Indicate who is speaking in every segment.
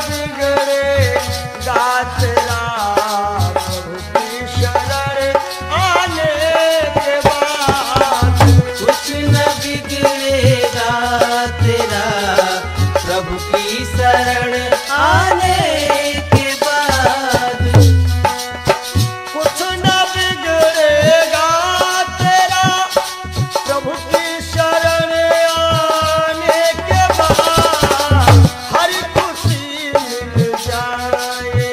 Speaker 1: बिगड़ेगा तेरा प्रभु की शरण आने के बाद।
Speaker 2: कुछ न बिगड़ेगा तेरा प्रभु की शरण आने के बाद।
Speaker 1: कुछ न बिगड़ेगा तेरा प्रभु की शरण आने के बाद। हर खुशी मिल जाएगी,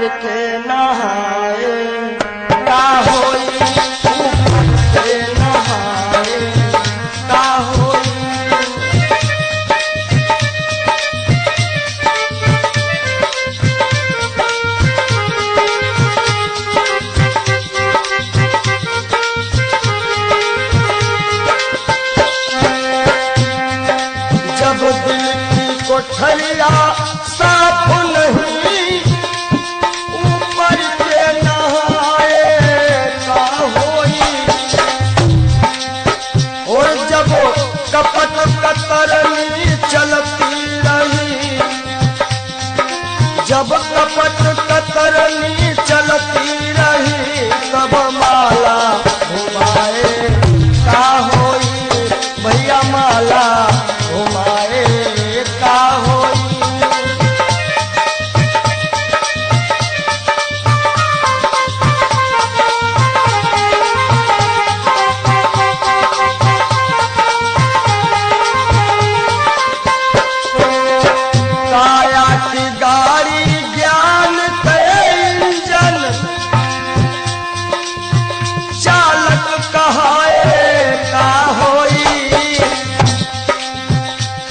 Speaker 1: ऊपर के नहाए का होई, ऊपर के नहाए का होई। जब दिल की कोठरिया साफ नहीं, ऊपर के नहाए का होई। और जब कपट कतरनी चलती रही, जब कपट कतरनी चलती रही, तब माला घुमाए का होई, भैया माला घुमाए का होई। काया की गाड़ी ज्ञान के इंजन, चालक कहाए का होई।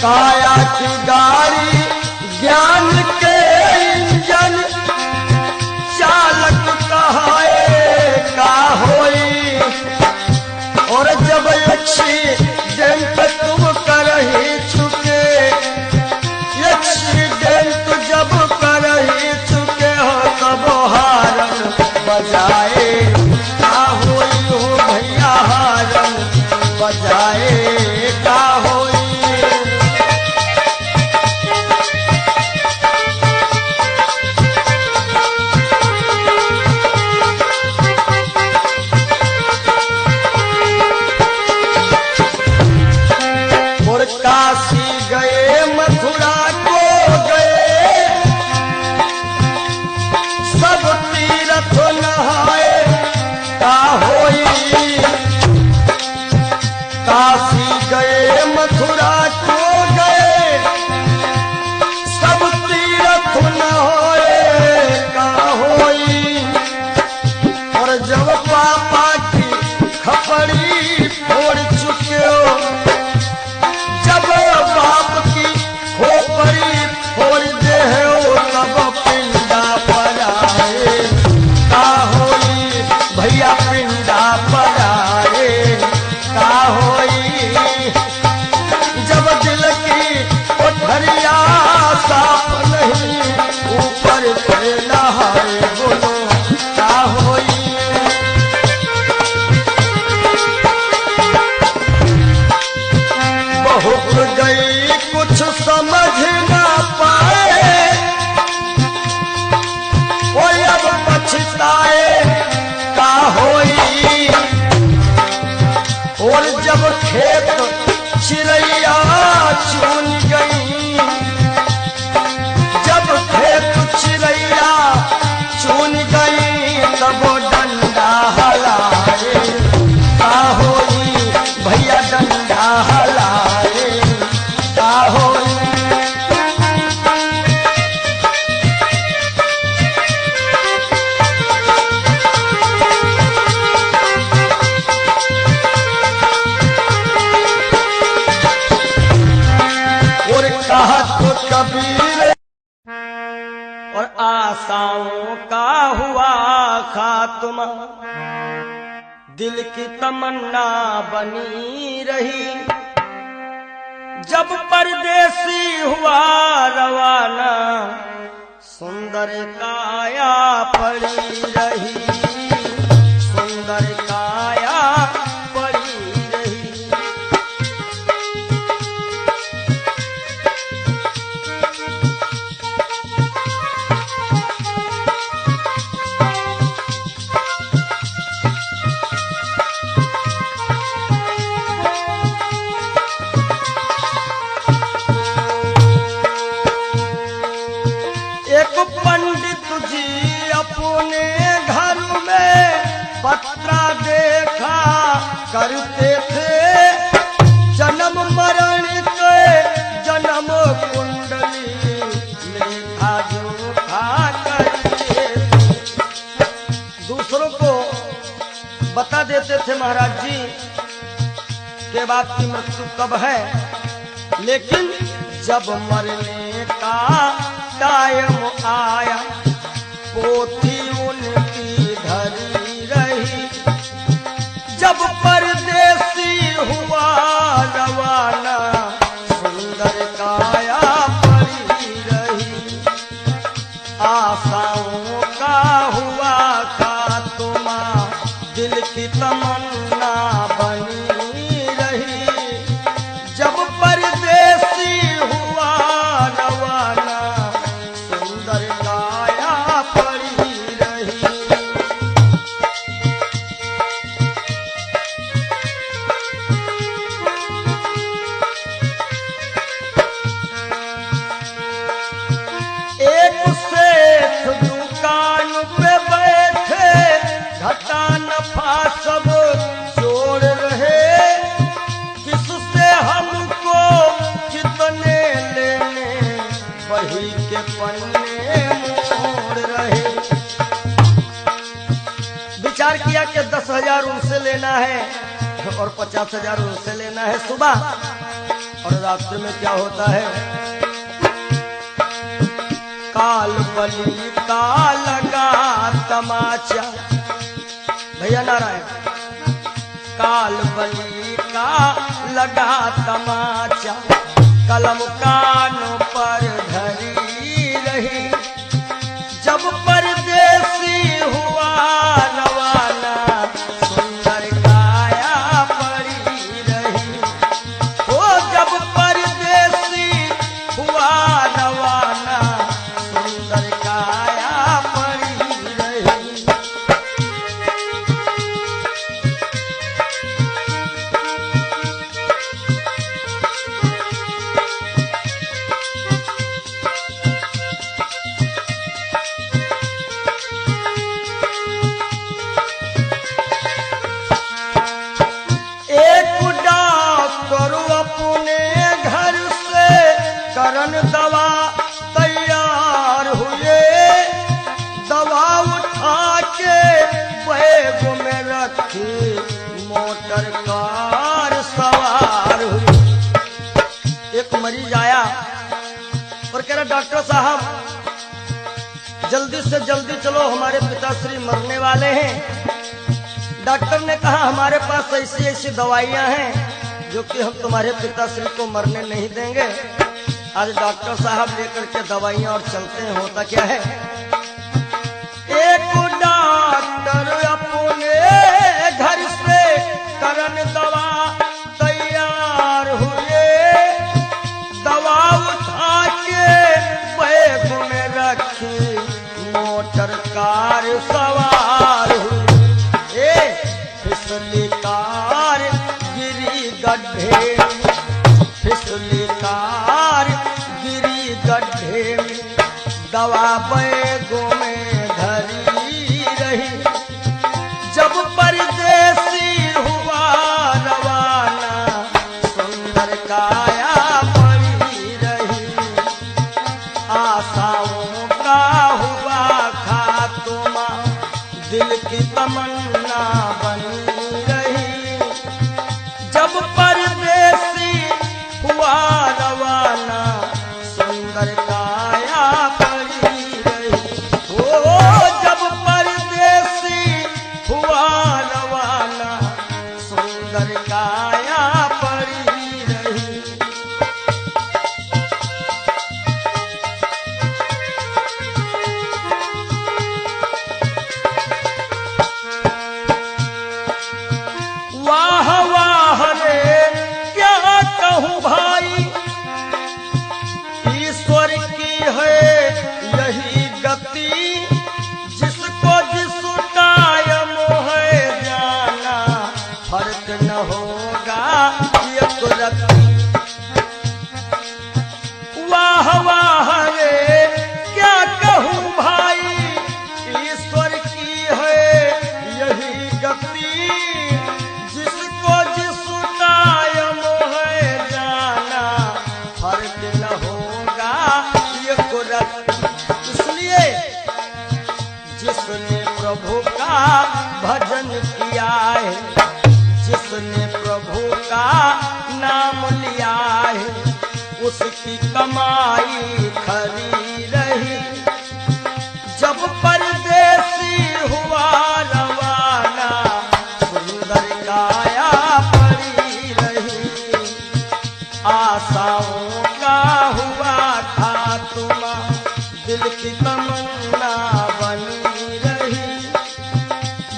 Speaker 1: काया की गाड़ी ज्ञान के इंजन, चालक कहाए का होई। और जब एक्सीडेंट तुम कर ही चुके, एक्सीडेंट जब कर ही चुके हो, तब हारन बजाए का होई हो, भैया हारन बजाए का होई। और काशी गए मथुरा को गए, सब तीर्थ नहाए का होई। काशी गए मथुरा को गए, सब तीर्थ नहाए का होई। और जब पापा की खपड़ी फोड़ चुके हो, जब बाप की खोपड़ी फोड़ दे हो, तब पिंडा पर आए का होई, भैया पिंडा पर आए का होई। जब दिल की कोठरिया साफ नहीं, ऊपर से नहाए बोलो का होई। बहुत गई कुछ समझ ना पाए, कोई अब पछताए का होई। और जब खेत चिड़ैया चुन गई, जब खेत चिड़ैया चुन गई, तब डंडा हलाए का होई, भैया डंडा हलाए का होई। और कहा तो कबीर, और आशाओं का हुआ खात्मा, दिल की तमन्ना बनी रही। जब परदेसी हुआ रवाना, सुंदर काया पड़ी रही, सुंदर काया पड़ी रही। एक पंडित जी अपने घर में पत्रा देखा करते थे, जन्म मरण के जन्म कुंडली लेखा जोखा करते थे। करते थे महाराज जी के बाद की मृत्यु कब है, लेकिन जब मरने का टाइम आया पोथी उनकी धरी रही। जब परदेसी हुआ रवाना सुंदर काया पड़ी रही। आशाओं का हुआ खात्मा दिल की तमन्ना बनी रही। जब परदेसी हुआ रवाना सुंदर काया पड़ी रही। एक सेठ दुकान पे बैठे घाटा नफा सब जोड़ रहे। किससे हमको कितने लेने वही के पन्ने मोड़ रहे। विचार किया कि 10,000 उनसे लेना है और 50,000 उनसे लेना है सुबह, और रात्रि में क्या होता है, काल बली का लगा तमाचा। भैया नारायण, काल बली का लगा तमाचा कलम कानों पर धरी रही। जब परदेसी हुआ रवाना सुंदर काया पड़ी रही। ओ जब परदेसी हुआ रवाना सुंदर काया पड़ी रही। एक डॉक्टर अपने घर से करन दवा तैयार हुए। दवा उठा के बैग में रखी मोटर कार सवार हुई। एक मरीज आया और कह रहा, डॉक्टर साहब जल्दी से जल्दी चलो, हमारे पिताश्री मरने वाले हैं। डॉक्टर ने कहा, हमारे पास ऐसी ऐसी दवाइयां हैं जो कि हम तुम्हारे पिताश्री को मरने नहीं देंगे। आज डॉक्टर साहब लेकर के दवाइयां और चलते हैं। होता क्या है, एक डॉक्टर अपने घर से करन दवा तैयार हुए। दवा उठा के बैग में रखी मोटर कार सवार हुई। फिसली कार गिरी गड्ढे में, फिसली कार गिरी गड्ढे में। दवा बैगों में धरी रही। जब परदेसी हुआ रवाना सुंदर काया पड़ी रही। आशाओं का हुआ खात्मा दिल की तमन्ना बनी रही। जब परदेसी हुआ रवाना सुंदर काया पड़ी रही। ओ जब परदेसी हुआ रवाना सुंदर काया पड़ी रही। जिसने प्रभु का भजन किया है, जिसने प्रभु का नाम लिया है, उसकी कमाई खरी रही। जब परदेसी हुआ रवाना, सुंदर काया पड़ी रही। आशाओं का हुआ खात्मा, दिल की तमन्ना बनी रही।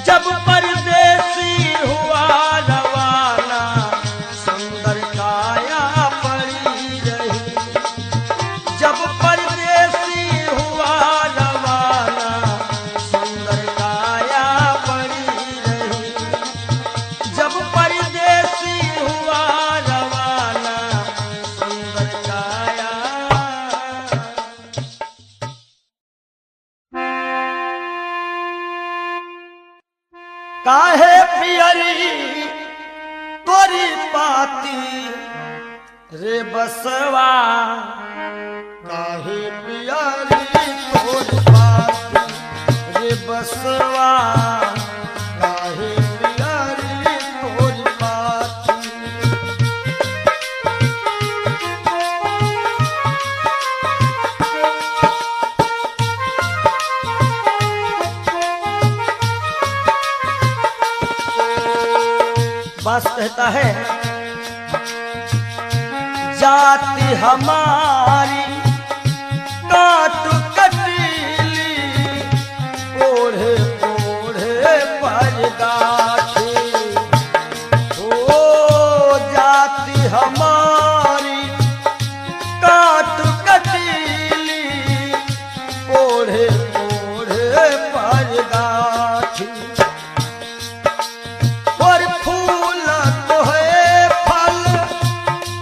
Speaker 1: जब परदेसी हुआ रवाना, सुंदर काया पड़ी रही। जब परदेसी हुआ रवाना, सुंदर काया पड़ी रही। जब परदेसी हुआ रवाना, सुंदर काया। काहे पियरी तोरी पाती रे बसवा, काहे पियरी तोरी पाती रे बसवा, काहे पियरी तोरी पाती। बास कहता है, जाति हमारी काट कटीली, ओढ़े ओढ़े परगाछी। ओ जाति हमारी काट कटीली, ओढ़े ओढ़े परगाछी। और फूल तो है फल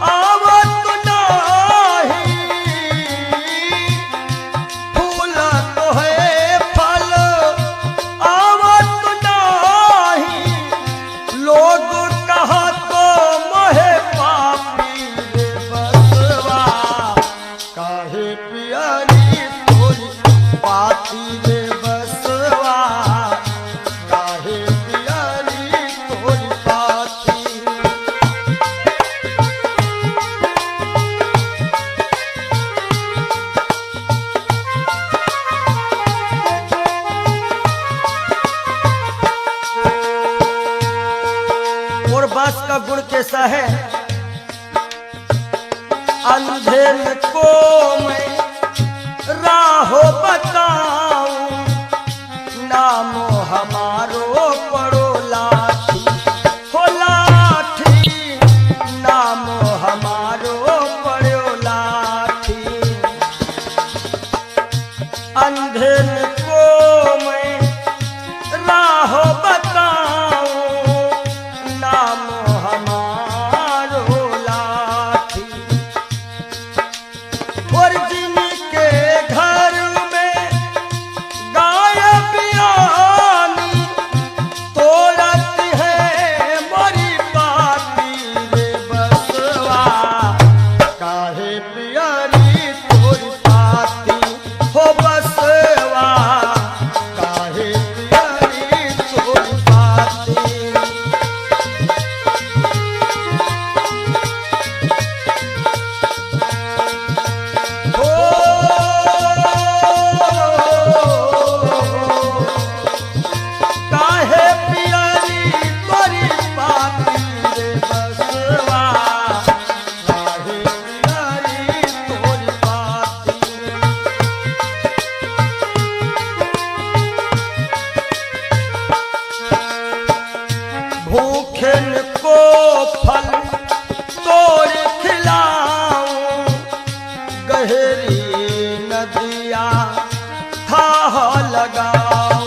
Speaker 1: आवत नाही, फूल तो है फल आवत नाही। लोग कहा तो मोहे पापी रे बसवा, काहे पियरी तोरी पाती रे बसवा, काहे पियरी तोरी पाती। और बास का गुण कैसा है, अंधेर को मैं राहो बताऊं, नामो हमारो पड़ो लाठी। हो लाठी, नामो हमारो पड़ो लाठी। अंधेर को मैं राह बताऊं, नामो हमारो लाठी। और जिनके घर में गाय बियानी, तोड़त है मोरी पाती रे बसवा, काहे पियरी तोरी पाती। हो बसवा, काहे पियरी तोरी पाती। हो काहे पियरी तोरी पाती रे बसवा, काहे पियरी तोरी पाती। भूखन को फल तोड़ खिलाऊं, गहरी नदिया थाह लगाऊं।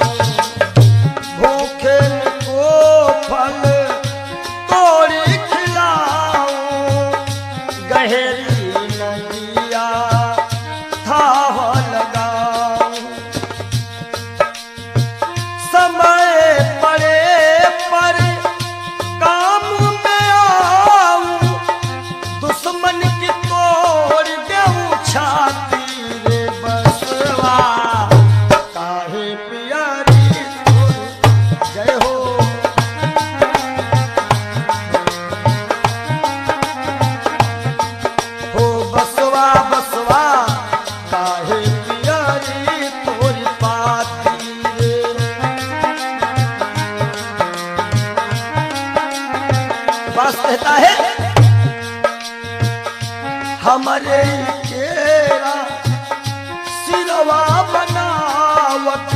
Speaker 1: भूखन को फल तोड़ खिलाऊं, गहरी नदिया थाह लगाऊं। समय पड़े पर काम में आ कालिदास कहता है हमारे केरा सिरवा बनावत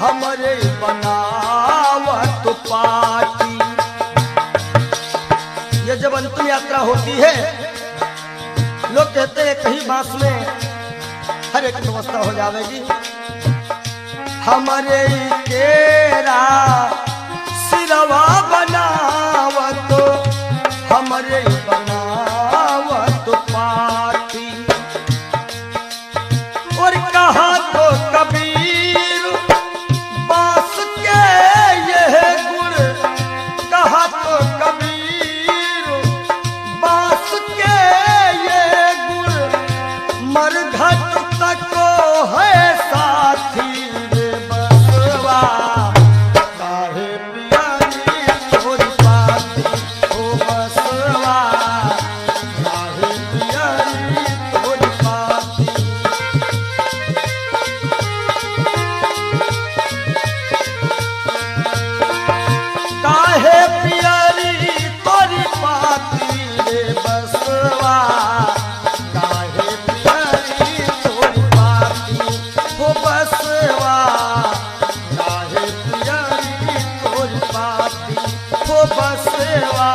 Speaker 1: हमारे बनावत पाटी। ये जब अंतिम यात्रा होती है लोग कहते हैं कहीं बांस में हर एक व्यवस्था हो जाएगी। हमारे केरा सिरवा बनावत हमारे बनावत पाटी। और कहा तो कबीर बांस के यह गुण, कहा तो कबीर बांस के यह गुण मरघट तक है साथी रे बसवा। काहे पियरी तोरी पाती ओ बसवा, काहे पियरी तोरी पाती। काहे पियरी तोरी पाती रे बसवा, काहे पियरी तोरी पाती हो बसवा, काहे पियरी तोरी पाती हो बसवा,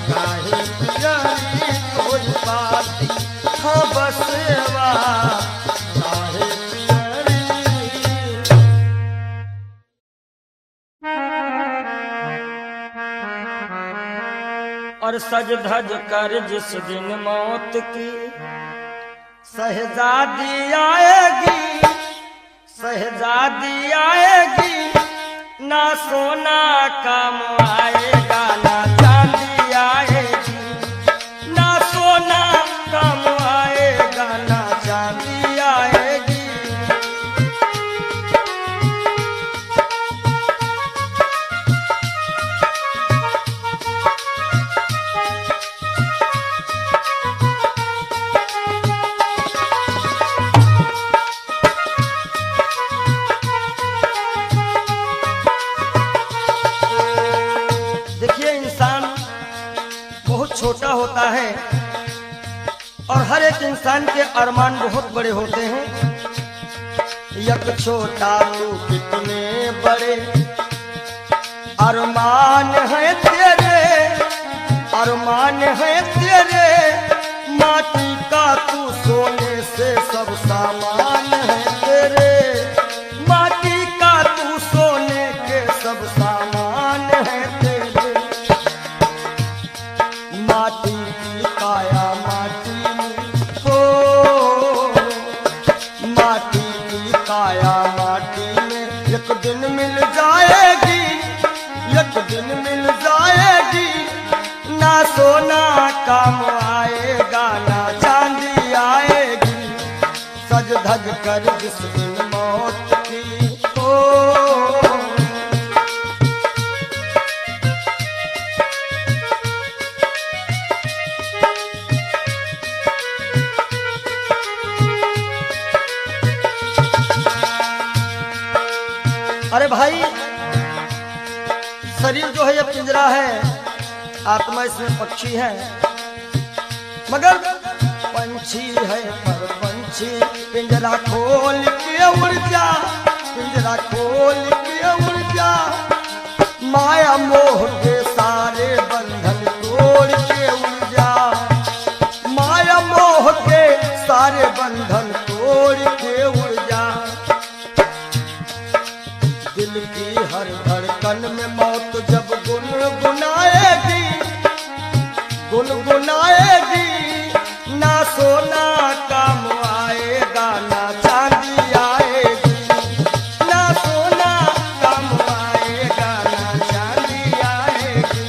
Speaker 1: काहे पियरी तोरी पाती हो बसवा, काहे पियरी। और सज धज कर जिस दिन मौत की शहजादी आएगी, शहजादी आएगी, ना सोना काम आएगा ना चांदी आएगी, ना सोना काम आएगा ना चांदी आएगी। देखिए इंसान बहुत छोटा होता है और हर एक इंसान के अरमान बहुत बड़े होते हैं। यक छोटा तू कितने बड़े अरमान है तेरे, अरमान है तेरे, माटी का तू सोने से सब सामान है तेरे, माटी का तू सोने के सब सामान है तेरे। माटी की काया माटी में हो, माटी की काया माटी में एक दिन मिल जाएगी, एक दिन मिल जाएगी, ना सोना काम आएगा ना चांदी आएगी। सज धज कर जिस दिन मौत की हो। अरे भाई शरीर जो है ये पिंजरा है, आत्मा इसमें पक्षी है, मगर पंछी है पर पंछी पिंजरा खोल के उड़ जा, पिंजरा खोल के उड़ जा, माया मोह के सारे बंधन तोड़ के उड़ जा, माया मोह के सारे बंधन तोड़ के उड़ जा। दिल की हर धड़कन में मौत जब गुनगुनाएगी, गुनगुनाएगी, ना सोना काम आएगा ना चांदी आएगी, ना सोना काम आएगा ना चांदी आएगी।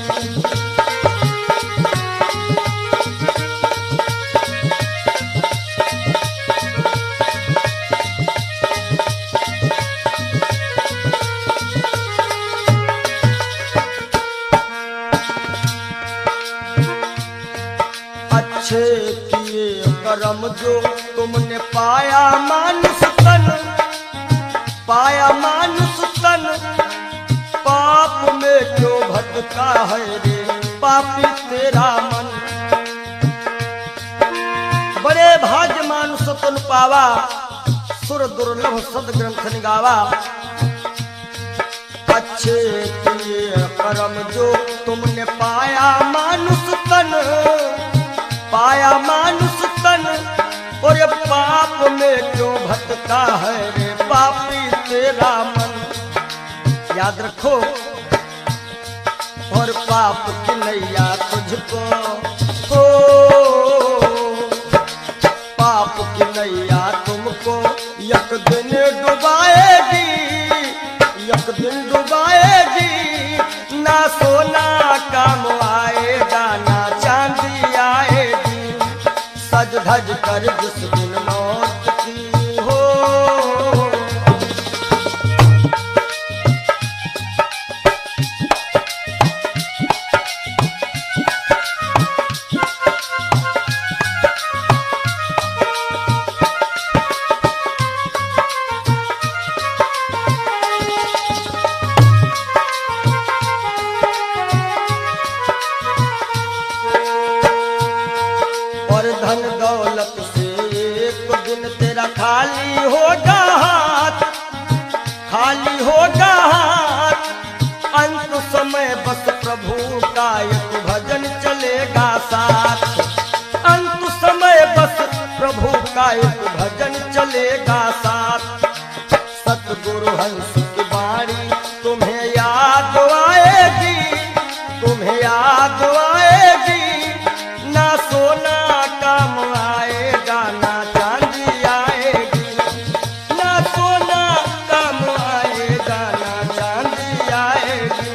Speaker 1: अच्छे किए कर्म जो तुमने पाया मानुष तन, पाया मानुष तन, पाप में क्यों भटका है रे पापी तेरा मन। बड़े भाग्य मानुष तुम पावा, सुर दुर्लभ सदग्रंथ निगावा। अच्छे किए कर्म जो तुमने पाया मानुष तन, पाया मानुष तन, और ये पाप में क्यों भटका है रे पापी तेरा मन। याद रखो, और पाप की नैया तुझको हो, पाप की नैया तुमको एक दिन डुबाएगी, एक दिन डुबाएगी। ना सोना काम आएगा, ना चांदी आएगी। सज धज कर जिस दिन मौत की हो, धन दौलत से एक दिन तेरा खाली होगा हाथ, खाली होगा हाथ। अंत समय बस प्रभु का एक भजन चलेगा साथ, अंत समय बस प्रभु का एक भजन चलेगा साथ। सतगुरु हंस की वाणी तुम्हें याद आएगी, तुम्हें याद आएगी। ना सोना काम आएगा, ना चांदी आएगी। ना सोना काम आएगा, ना चांदी आएगी।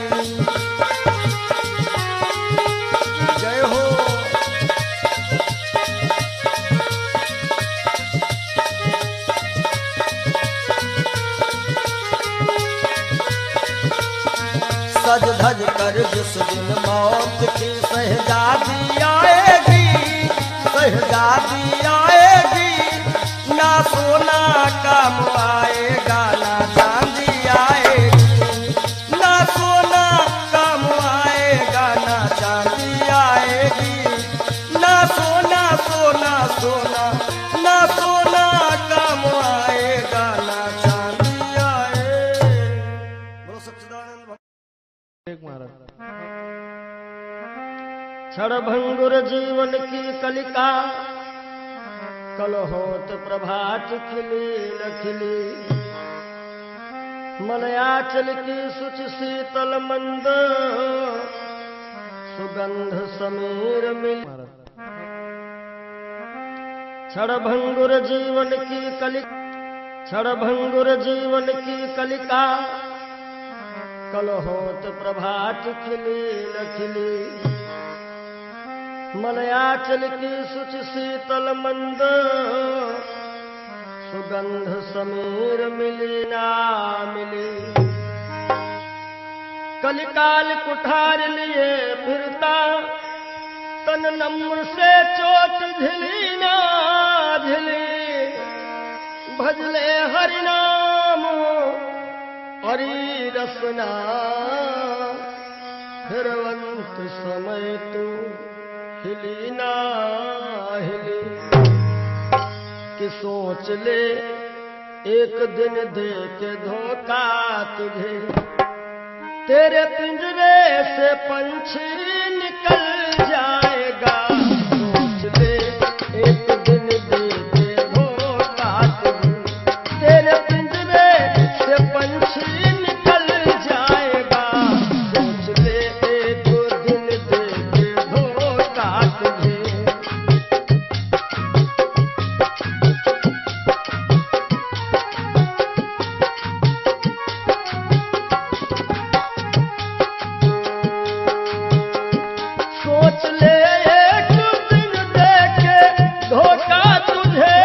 Speaker 1: जय हो। सज धज कर जिस दिन मौत की शहजादी आएगी, शहजादी आएगी। ना सोना काम आएगा, ना चांदी आएगी। ना सोना काम आएगा, ना चांदी आएगी। ना सोना सोना सोना, ना सोना काम आएगा, ना चांदी आएगी। बोलो सच्चिदानंद
Speaker 3: महाराज।
Speaker 1: क्षणभंगुर जीवन की कलिका, कल होत प्रभात खिली न खिली। मलयाचल की सुच शीतल मंद, सुगंध समीर मिल। क्षणभंगुर जीवन की कलिका, क्षणभंगुर जीवन की कलिका। कल होत प्रभात खिली न खिली। मलयाचल की सुच शीतल मंद, सुगंध समीर मिली ना मिली। कलिकाल कुठार लिए फिरता, तन नम्र से चोट झिली ना झिली। भजले हरि नाम हरि रसना, फिरवंत समय तू हिली ना हिली। कि सोच ले एक दिन दे के धोखा तुझे, तेरे पिंजरे से पंछी निकल जाएगा। सोच ले एक दिन दे के धोखा तुझे, तेरे पिंजरे से पंछी निकल जाएगा। सोच ले एक दिन दे के धोखा तुझे। सोच ले एक दिन दे के धोखा तुझे,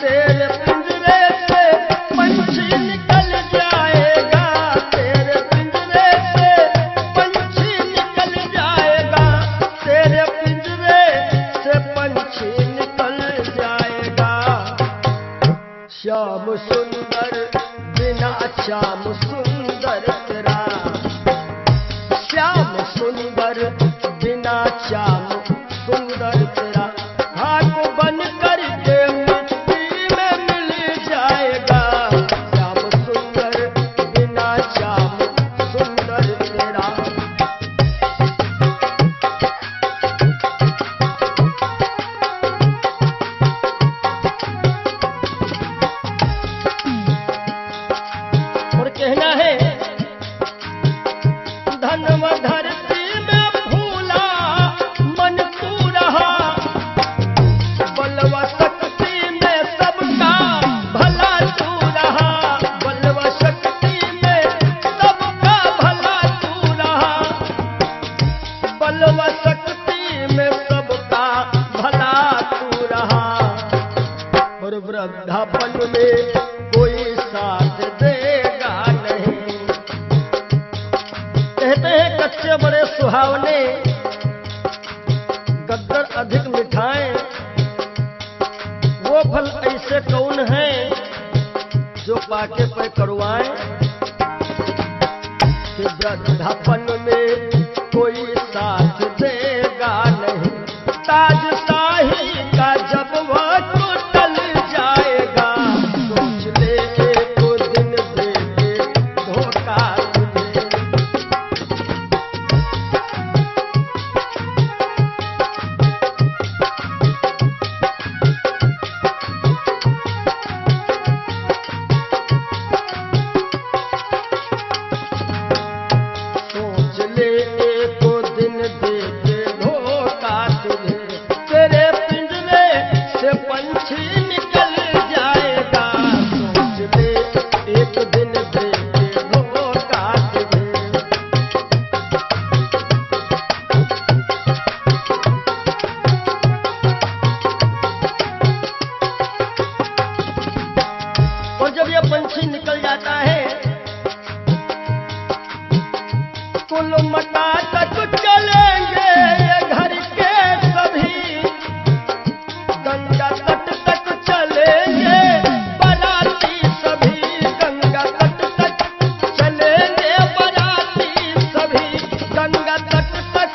Speaker 1: तेरे पिंजरे से पंछी निकल जाएगा। तेरे पिंजरे से पंछी निकल जाएगा। तेरे पिंजरे से पंछी निकल जाएगा। श्याम सुंदर बिना श्याम सुंदर तेरा, श्याम सुंदर कच्चे बड़े सुहावने, गद्दर अधिक मिठाएं। वो फल ऐसे कौन है जो पाके पे करुआएं। कि वृद्धापन में कोई साथ देगा नहीं, ताज शाही का जब वह तो टल जाएगा। सोच ले एक दिन दे के धोखा तुझे। सोच ले एक दिन दे के धोखा तुझे, तेरे पिंजरे से पंछी निकल जाएगा। सोच ले एक दिन दे के धोखा तुझे। और जब ये पंछी निकल जाता है, कुल मटा तक चलेंगे ये घर के सभी, गंगा तट तक चलेंगे बाराती सभी। गंगा तट तक चलेंगे बाराती सभी, गंगा तट तक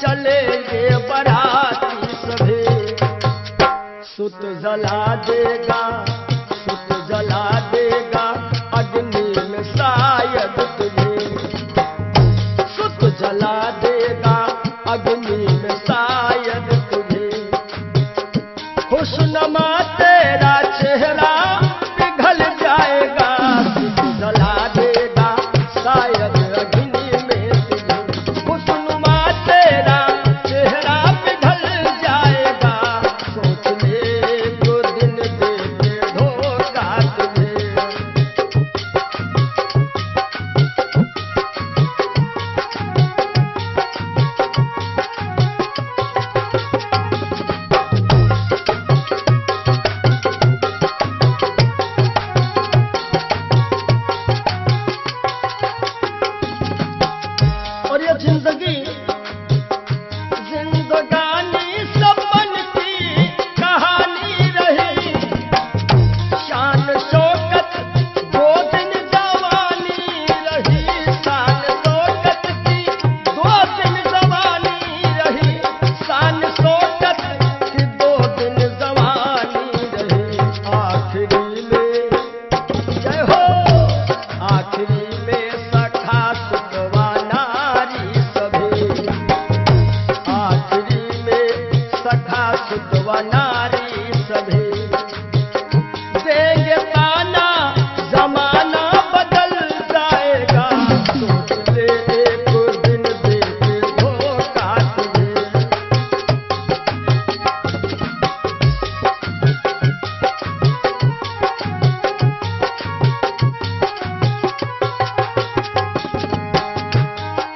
Speaker 1: चलेंगे बाराती सभी। सुत जला देगा, सुत जला देगा अग्नि में शायद तुझे। सुत जला देगा अग्नि में शायद तुझे। खुशनुमा तेरा चेहरा पिघल जाएगा। सुत जला देगा शायद अग्नि में तुझे। खुशनुमा तेरा चेहरा पिघल जाएगा। सोच ले जो दिन दे के धोखा तुझे। और ये जिंदगी जिंदगानी सपन की कहानी रही। शान शौकत दो दिन जवानी रही। शान शौकत की दो दिन जवानी रही। शान शौकत की दो दिन जवानी रही। आखिरी में जय हो, आखिरी में सखा सुतवा नारी सभी। आखिरी में सखा सुतवा नारी सभी। देंगे ताना जमाना बदल जाएगा। सोच ले एक दिन दे के धोखा तुझे।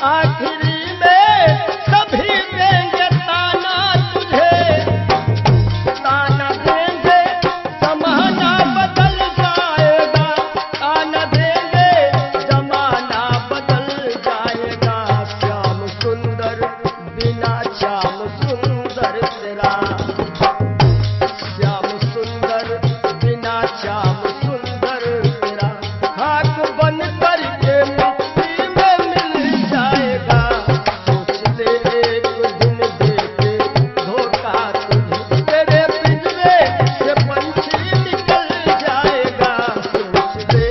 Speaker 1: आखिरी में सभी देंगे ताना तुझे। ताना देंगे जमाना बदल जाएगा। ताना देंगे जमाना बदल जाएगा। श्याम सुंदर बिना श्याम सुंदर तेरा। श्याम सुंदर बिना श्याम सुंदर तेरा। हाथ बन करके मिट्टी में मिल जाएगा। सोच ले एक दिन दे के धोखा तुझे। तेरे पिंजरे से पंछी निकल जाएगा। सोच ले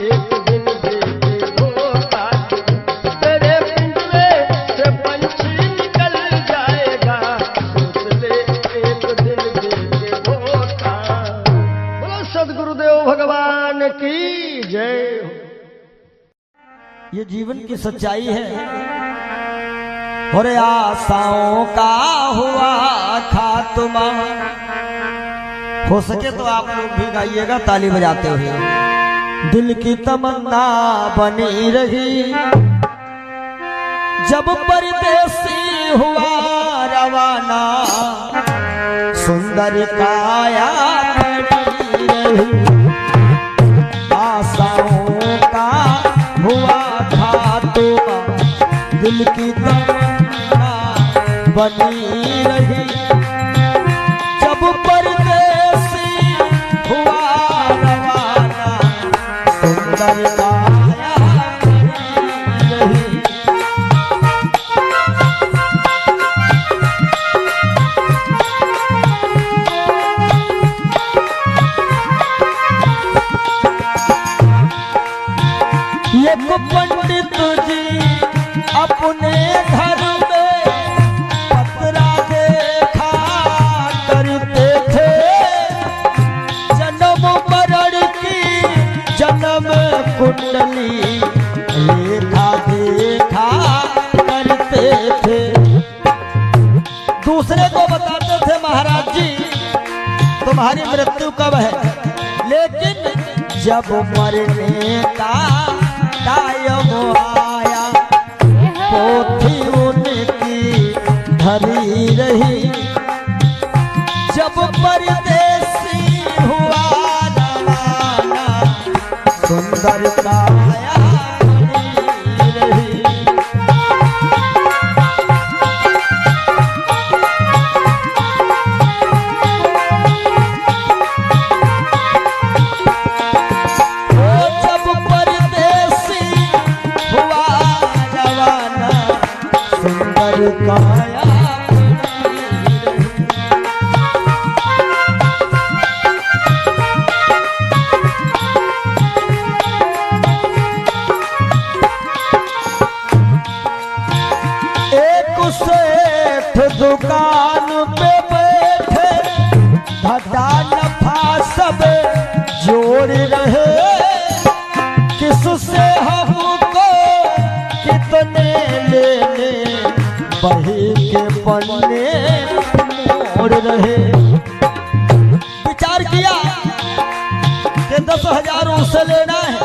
Speaker 1: एक दिन दे के धोखा तुझे। तेरे पिंजरे से पंछी निकल जाएगा। सोच ले एक दिन दे के धोखा। बोलो सद्गुरुदेव भगवान की जय हो। ये जीवन की सच्चाई है। और आशाओं का हुआ खात्मा। हो सके तो आप लोग भी गाइएगा ताली बजाते हुए। दिल की तमन्ना बनी रही जब परदेसी हुआ रवाना। सुंदर काया खड़ी रही। आशाओं का हुआ खात्मा। दिल की तमन्ना बनी रही। जब परदेसी हुआ रवाना सुंदर काया बनी रही। एक पंडित जी अपने घर में पतरा देखा करते थे। जन्म मरण की जन्म कुंडली रेखा देखा करते थे। दूसरे को बताते थे महाराज जी तुम्हारी मृत्यु कब है, लेकिन जब मरने का टाइम आया पोथी उनकी धरी रही। जब परदेसी हुआ रवाना सुंदर काया बनी रही। काया एक सेठ दुकान पे बैठे घाटा नफा सब जोड़ रहे। किससे हमको कितने लेने बही के पन्ने मोड़ रहे। विचार किया कि 10,000 उससे लेना है,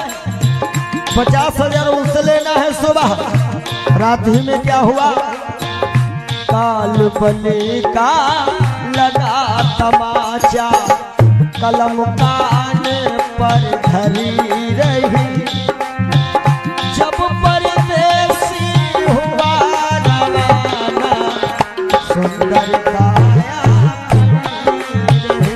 Speaker 1: 50,000 उससे लेना है। सुबह रात ही में क्या हुआ, काल बली का लगा तमाचा कलम कान पर धरी रही। जब परदेसी हुआ सुंदर काया बनी रही।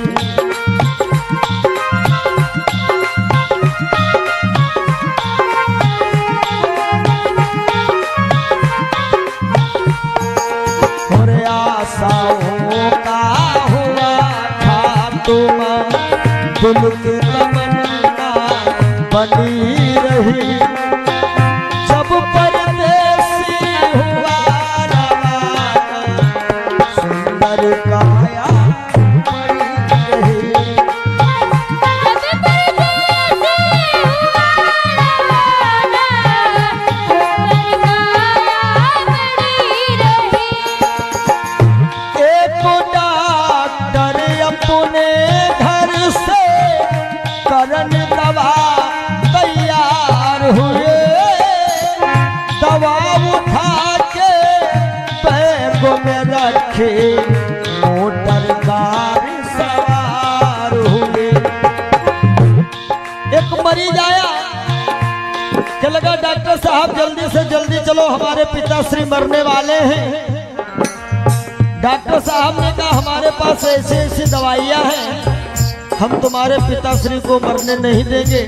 Speaker 1: और आशाओं का हुआ खात्मा दिल की तमन्ना बनी रही। जब परदेसी हुआ काया बनी रही। एक डॉक्टर अपने घर से करन दवा तैयार हुए। दवा उठा के बैग में रखे मोटर कार सवार हुए। एक मरीज आया क्या लगा डॉक्टर साहब जल्दी से जल्दी चलो हमारे पिताश्री मरने वाले हैं। डॉक्टर साहब ने कहा हमारे पास ऐसी ऐसी दवाइयां हैं, हम तुम्हारे पिताश्री को मरने नहीं देंगे।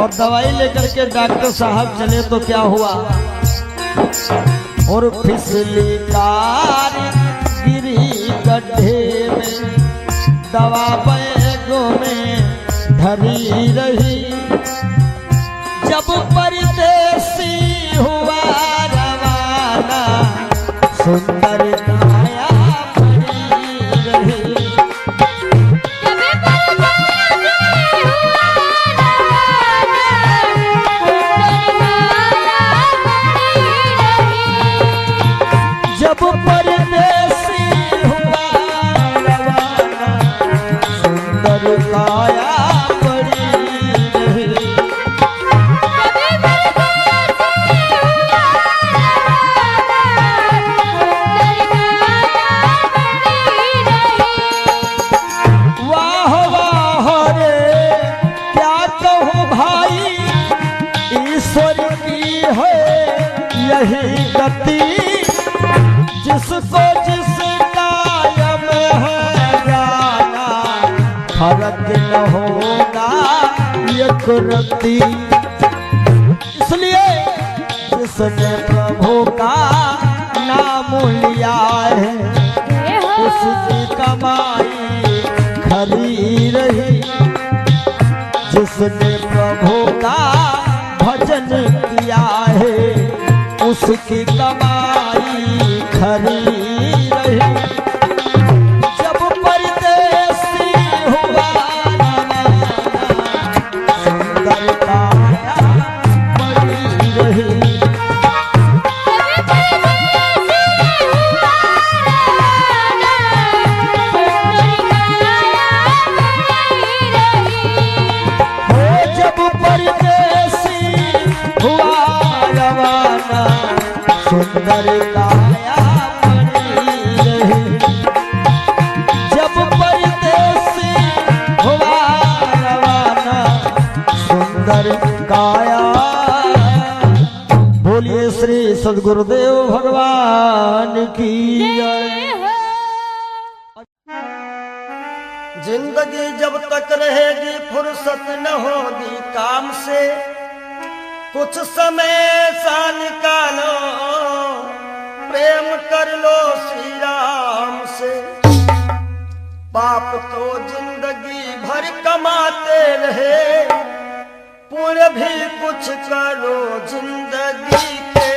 Speaker 1: और दवाई लेकर के डॉक्टर साहब चले तो क्या हुआ, और फिसली कार गिरी गड्ढे में, दवा बैगों में धरी रही। जब परदेसी हुआ रवाना सुंदर काया बनी रही। जब परदेसी हुआ रवाना सुंदर काया यही रति जिसको जिस कायम है जाना, फर्क न होगा एक रति। इसलिए जिसने प्रभु का नाम लिया है, उसकी कमाई खरी रही। जिसने प्रभु का भजन किया है, उसकी कमाई खरी रही। जब परदेसी हुआ सुंदर काया बड़ी रही। सुंदर काया बनी रही। जब परदेसी हुआ रवाना, सुंदर काया। बोलिए श्री सद्गुरुदेव भगवान की जय। जिंदगी जब तक रहेगी फुर्सत न होगी काम से, कुछ समय सा निकालो प्रेम कर लो श्री राम से। पाप तो जिंदगी भर कमाते रहे, पुण्य भी कुछ करो जिंदगी के।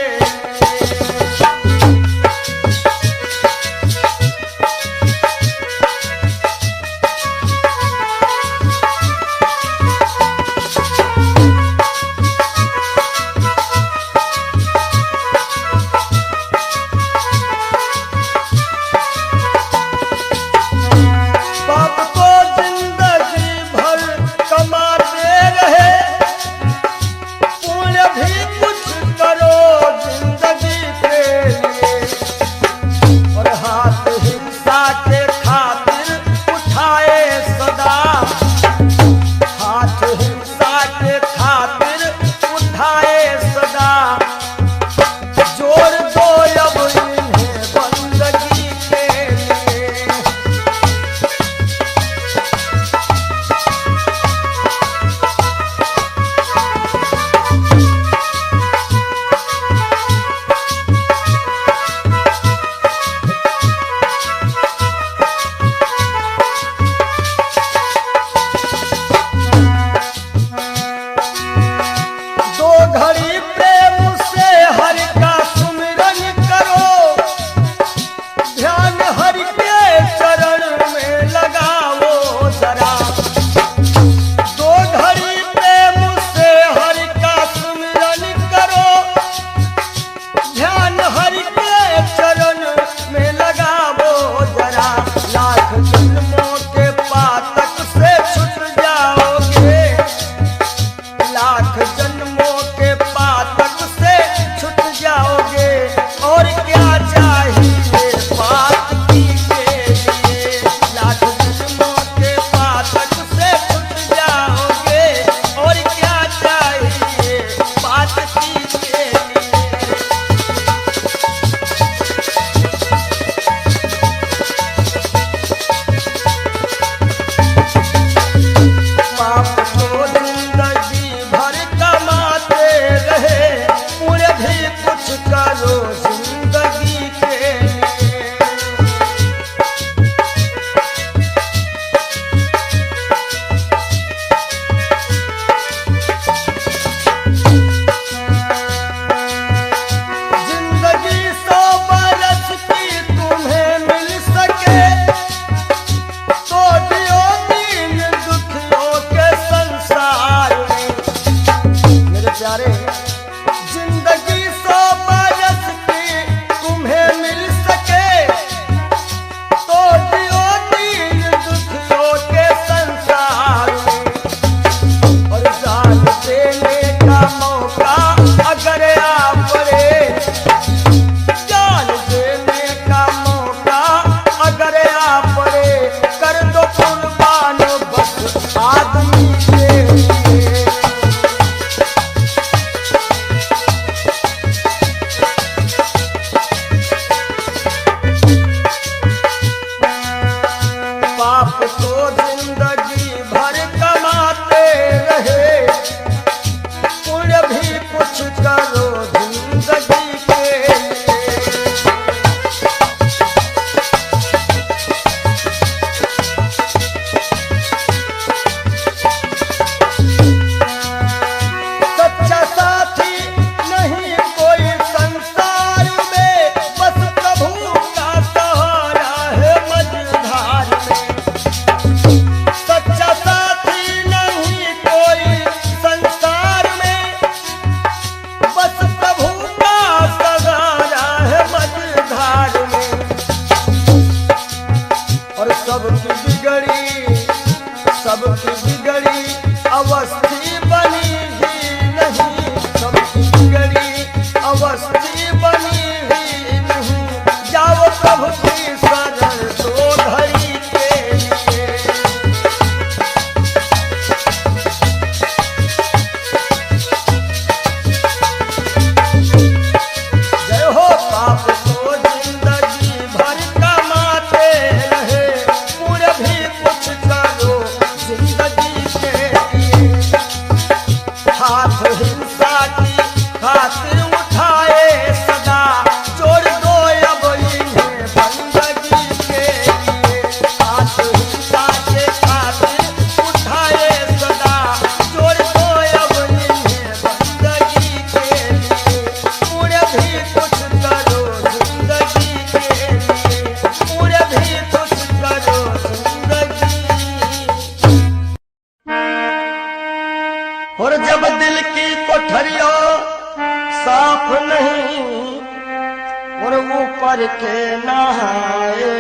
Speaker 1: ऊपर के नहाए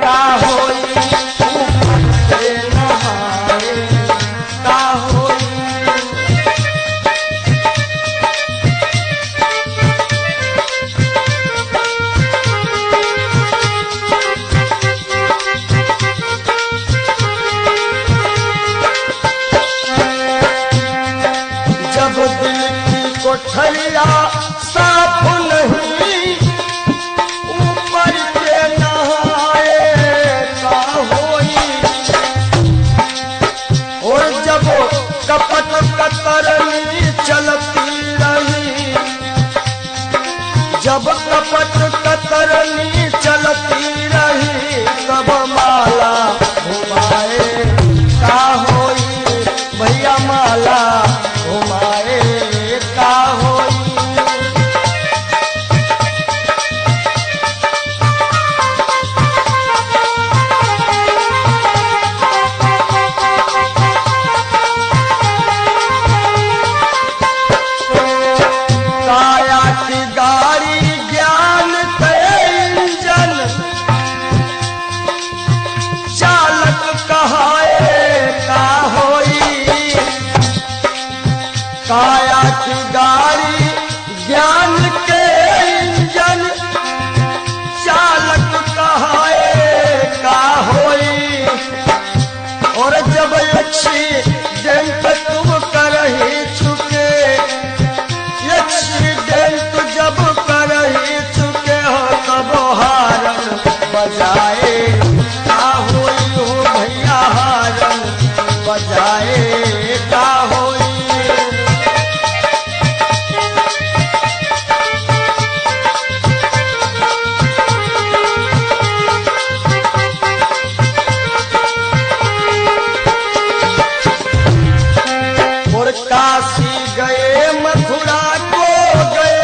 Speaker 1: का होई, ऊपर के नहाए का होई। जब दिल की कोठरिया साफ नहीं, ऊपर के नहाए का होई। और जब कपट कतरनी चलती रही, जब कपट कतरनी चलती रही, तब माला घुमाए का होई, भैया माला घुमाए का होई। काया की गाड़ी ज्ञान के इंजन, चालक कहाए का होई। काया की गाड़ी ज्ञान के इंजन, चालक कहाए का होई। और जब एक्सीडेंट तुम कर ही चुके, एक्सीडेंट जब कर ही चुके हो, तब हारन बजाए का होई हो भैया, हारन बजाए का होई। और काशी गए मथुरा को गए,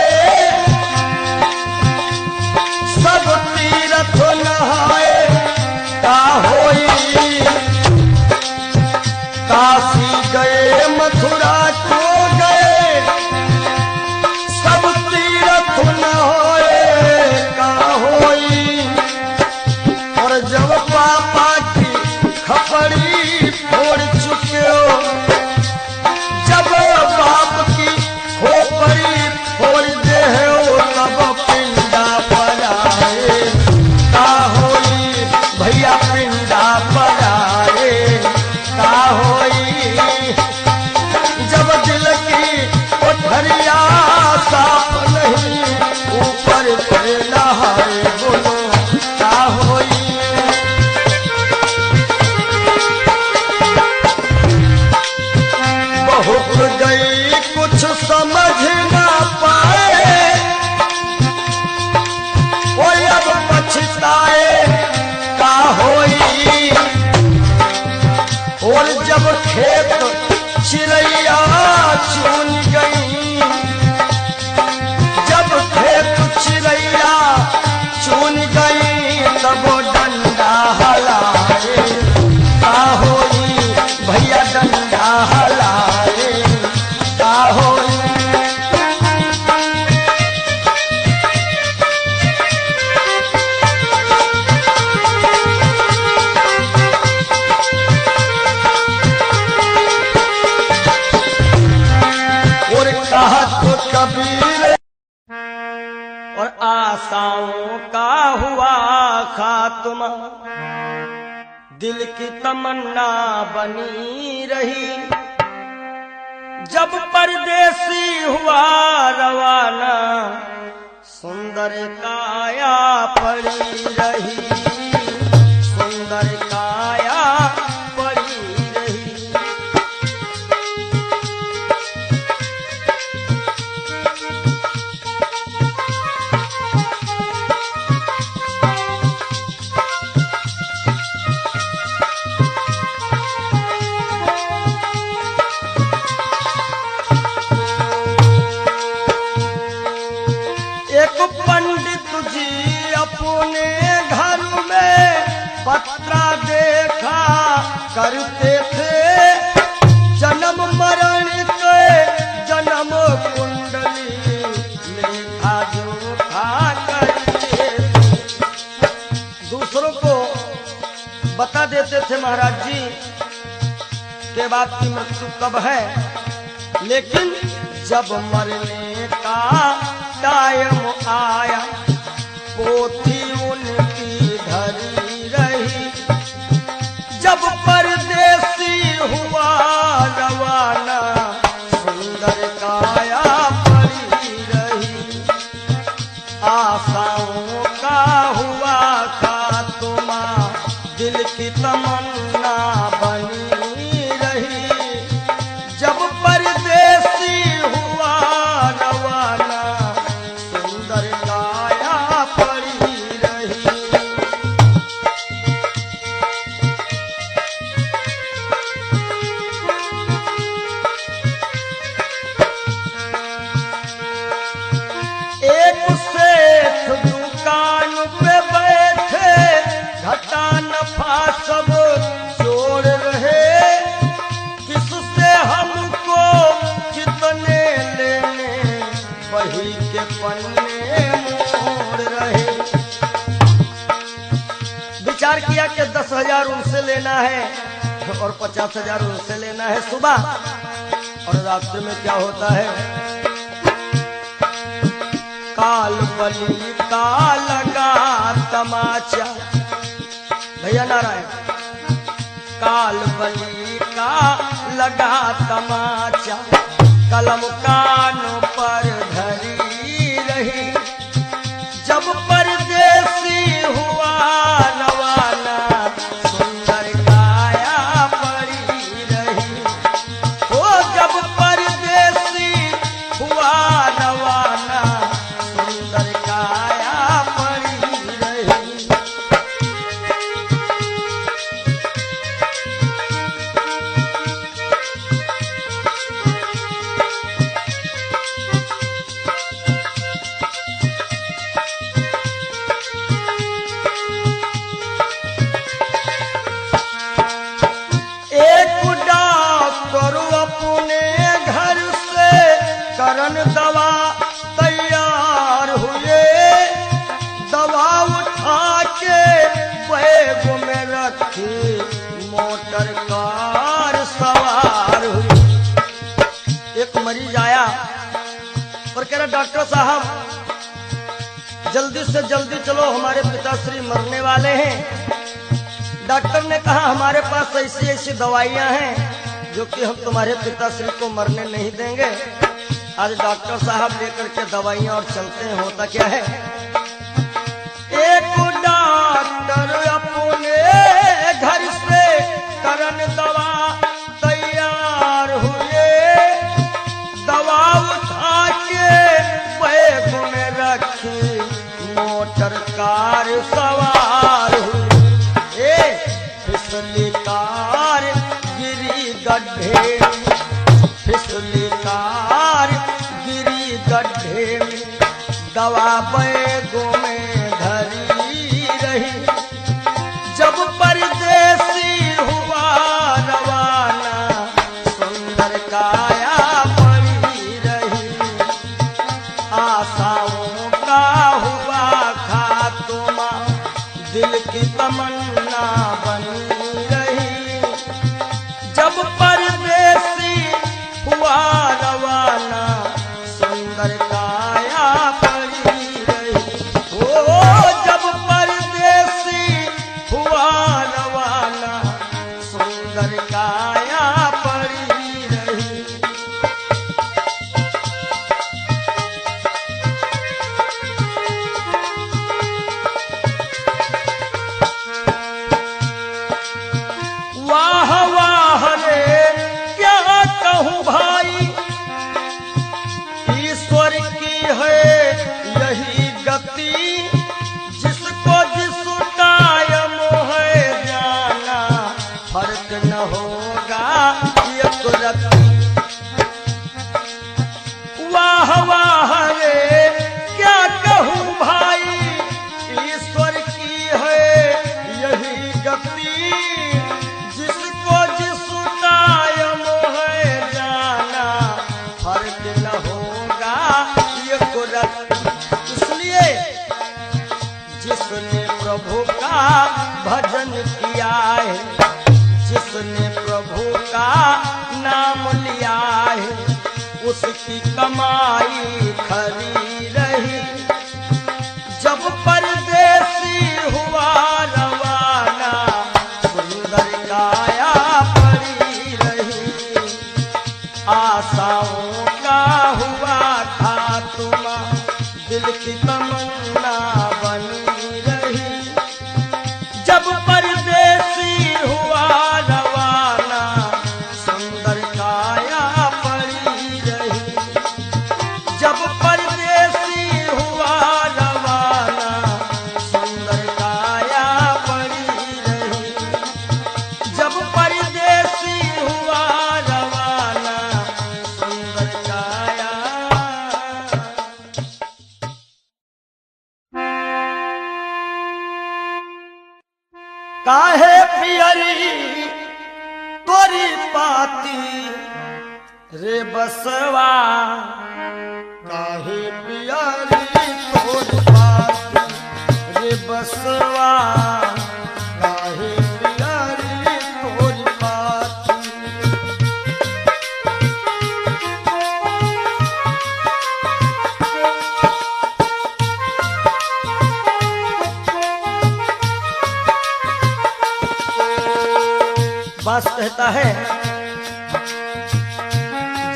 Speaker 1: सब तीर्थ नहाए का होई। काशी गए मथुरा को गए, सब तीर्थ नहाए का होई। और जब पापा की खपड़ी फोड़ चुके हो, जब बाप की खोपड़ी फोड़ दे हो, तब पिंडा पर आए का होई, भैया पिंडा पर आए का होई। जब दिल की कोठरिया साफ नहीं, ऊपर से नहाए बोलो का होई। बहुत गई कुछ समझ ना पाए, कोई अब पछताए का होई। और जब खेत चिड़ैया चुन गई, जब खेत चिड़ैया चुन गई, तब डंडा हलाए का होई, भैया डंडा हलाए का होई। और कहा तो कबीर, और आशाओं का हुआ खात्मा, दिल की तमन्ना बनी रही। जब परदेसी हुआ रवाना, सुंदर काया पड़ी रही, सुंदर काया पड़ी रही। एक पंडित जी अपने घर में पत्रा देखा करते थे, जन्म मरण के जन्म कुंडली लेखा जोखा करते महाराज जी के बाद की मृत्यु कब है, लेकिन जब मरने का टाइम आया पोथी उनकी धरी रही। जब परदेसी हुआ रवाना सुंदर काया पड़ी रही। आशाओं का हुआ खात्मा दिल की तमन्ना बनी रही। जब परदेसी हुआ रवाना सुंदर काया पड़ी रही। एक सेठ दुकान पे बैठे घटा नफा सब जोड़ रहे। किससे हमको कितने लेने वही के पन्ने मोड़ रहे। विचार किया कि 10,000 उनसे लेना है और 50,000 उनसे लेना है सुबह, और रास्ते में क्या होता है, काल बली का लगा तमाचा। भैया नारायण, काल बली का लगा तमाचा कलम कानों पर धरी रही। जब परदेसी हुआ रवाना सुंदर काया पड़ी रही। ओ जब परदेसी हुआ रवाना सुंदर काया पड़ी रही। एक डॉक्टर अपने घर से करन दवा तैयार हुए। दवा उठा के बैग में रखी मोटर कार सवार हुई। एक मरीज आया और कह रहा, डॉक्टर साहब जल्दी से जल्दी चलो, हमारे पिताश्री मरने वाले हैं। डॉक्टर ने कहा, हमारे पास ऐसी ऐसी दवाइयां हैं जो कि हम तुम्हारे पिताश्री को मरने नहीं देंगे। आज डॉक्टर साहब लेकर के दवाइयां और चलते हैं। होता क्या है, एक डॉक्टर अपने घर से करन दवा तैयार हुए। दवा उठा के बैग में रखी मोटर कार सवार हुई। फिसली कार गिरी गड्ढे, फिसली कार गिरी गड्ढे में। दवा बैगों में धरी रही। जब परदेसी हुआ रवाना सुंदर काया पड़ी रही। आशाओं का हुआ खात्मा दिल की तमन्ना बनी रही। जब परदेसी हुआ रवाना सुंदर काया पड़ी रही। ओ जब परदेसी हुआ रवाना सुंदर काया पड़ी रही। वाह वाह रे क्या कहूँ भाई, ईश्वर की है यही गति। जिसको जिस टाइम है जाना फर्क न होगा ये कुदरती। वाह वाह रे क्या कहूँ भाई, ईश्वर की है यही गति। जिसको जिस टाइम है जाना फर्क न होगा ये कुदरत। इसलिए जिसने प्रभु का भजन किया है उसकी कमाई खरी रही। जब परदेसी हुआ रवाना सुंदर काया पड़ी रही। आशाओं का हुआ खात्मा दिल की तमन्ना बनी रही। जब परदेसी हुआ रवाना सुंदर काया पड़ी रही। जब परदेसी हुआ रवाना सुंदर काया पड़ी रही। जब परदेसी हुआ रवाना सुंदर काया। काहे पियरी तोरी पाती रे बसवा। काहे पियरी तोरी पाती रे बसवा। काहे पियरी तोरी पाती। बास कहता है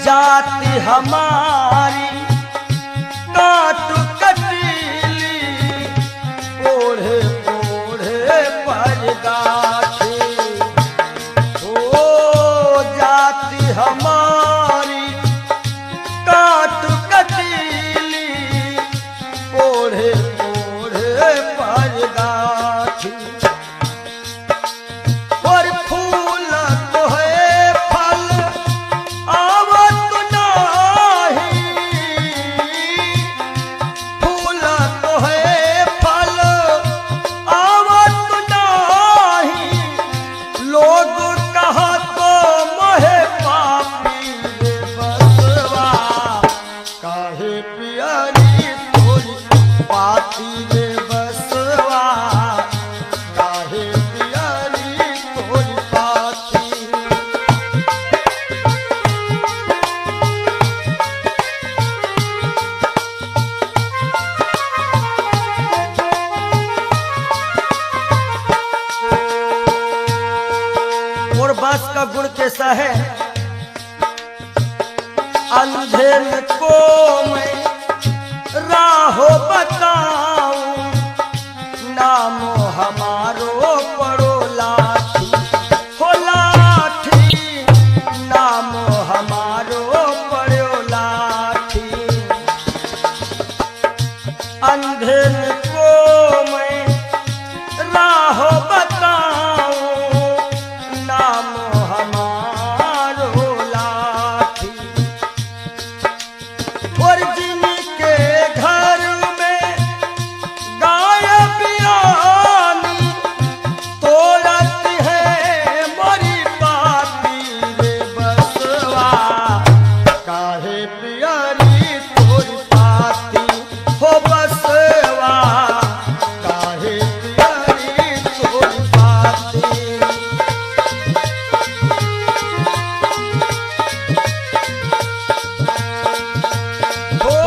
Speaker 1: जाति हमारी काट कटीली ओढ़े ओढ़े पर गाठी। ओ जाति हमारी काट कटीली ओढ़े ओढ़े पर गाठी। और फूल तो है फल आवत नाही। फूल तो है फल आवत नाही। लोग कहत मोहे पापी रे बसवा। काहे पियरी तोरी पाती रे बसवा। काहे पियरी तोरी पाती। और बास का गुण कैसा है? अंधेर को मैं राहो बताऊं। नामो हमारो पड़ो लाठी। हो लाठी नामो हमारो पड़ो लाठी। अंधेर को मैं राह बताऊं। नामो हमारो लाठी। और जिनके घर में गाय बियानी तोड़त है मोरी पाती रे बसवा। काहे पियरी तोरी पाती हो बसवा। काहे पियरी तोरी पाती। हो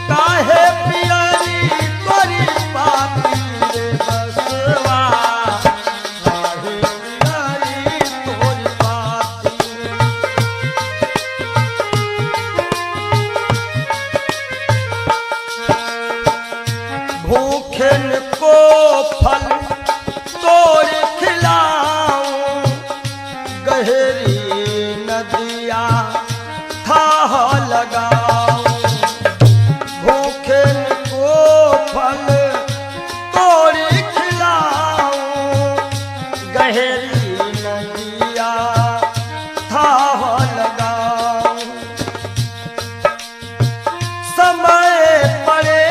Speaker 1: काहे पियरी तोरी पाती रे बसवा। काहे पियरी तोरी पाती। भूखन को फल तोड़ खिलाऊं। गहरी नदिया थाह लगाऊं। भूखन को फल तोड़ खिलाऊं। गहरी नदिया थाह लगाऊं। समय पड़े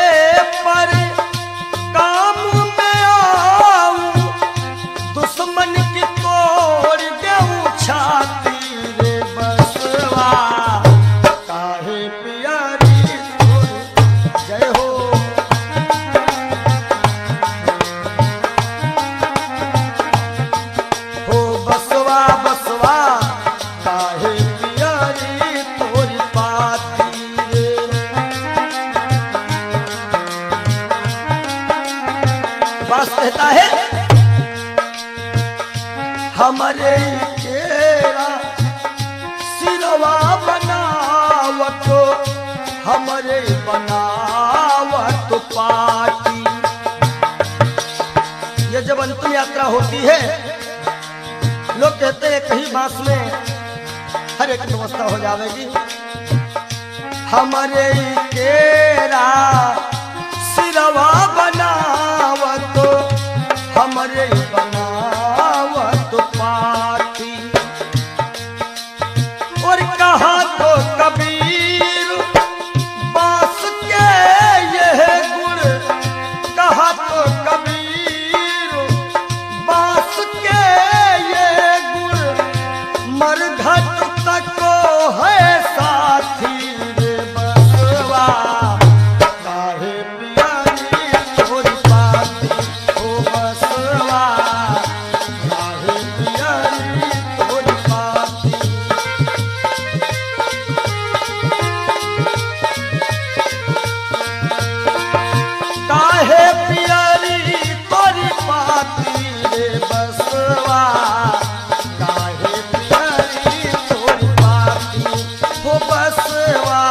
Speaker 1: पर काम में आऊं। दुश्मन की तोड़ देऊं छाती बनावत पाटी। ये जब अंतिम यात्रा होती है, लोग कहते हैं कहीं बांस में हर एक व्यवस्था हो जाएगी। हमारे केरा सिरवा बनावत, हमारे बनावत पाटी। और कहा तो कबीर बांस के यह गुण, कहा तो कबीर बांस के यह गुण, मरघट तक है साथी रे बसवा। काहे पियरी तोरी पाती ओ बसवा, काहे पियरी तोरी पाती। काहे पियरी तोरी पाती रे बसवा, काहे पियरी तोरी पाती हो बसवा,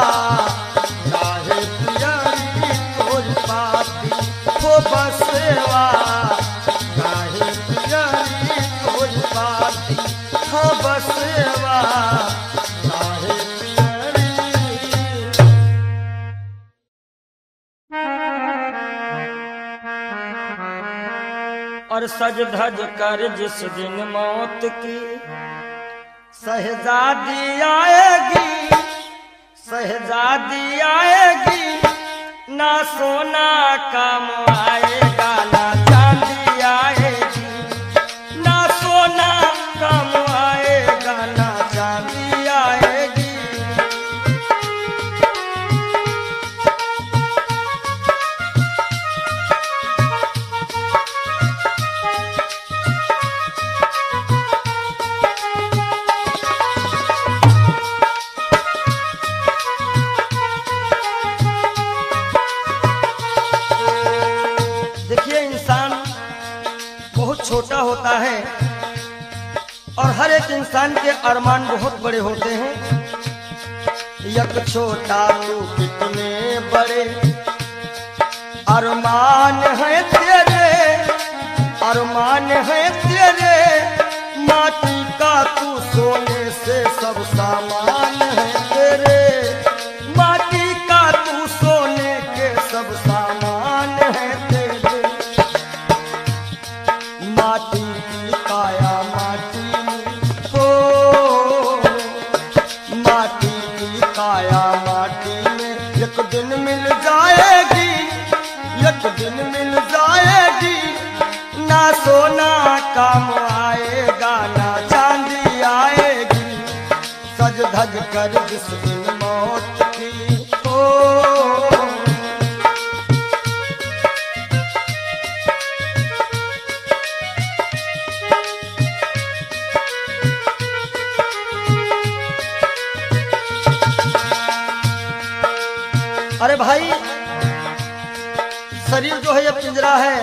Speaker 1: काहे पियरी तोरी पाती हो बसवा, काहे पियरी तोरी पाती हो बसवा, काहे पियरी। और सज धज कर जिस दिन मौत की शहजादी आएगी, शहजादी आएगी, ना सोना काम आएगा ना चांदी आएगी, ना सोना काम आएगा ना चांदी आएगी। देखिए, इंसान बहुत छोटा होता है और हर एक इंसान के अरमान बहुत बड़े होते हैं। यक छोटा तू कितने बड़े अरमान है तेरे, अरमान है तेरे, माटी का तू सोने से सब सामान है तेरे, माटी का तू सोने के सब सामान है तेरे। माटी की काया माटी में हो, माटी की काया माटी में एक दिन मिल जाएगी, एक दिन मिल जाएगी, ना सोना काम आएगा ना चांदी आएगी। सज धज कर जिस दिन मौत की हो। अरे भाई, शरीर जो है ये पिंजरा है,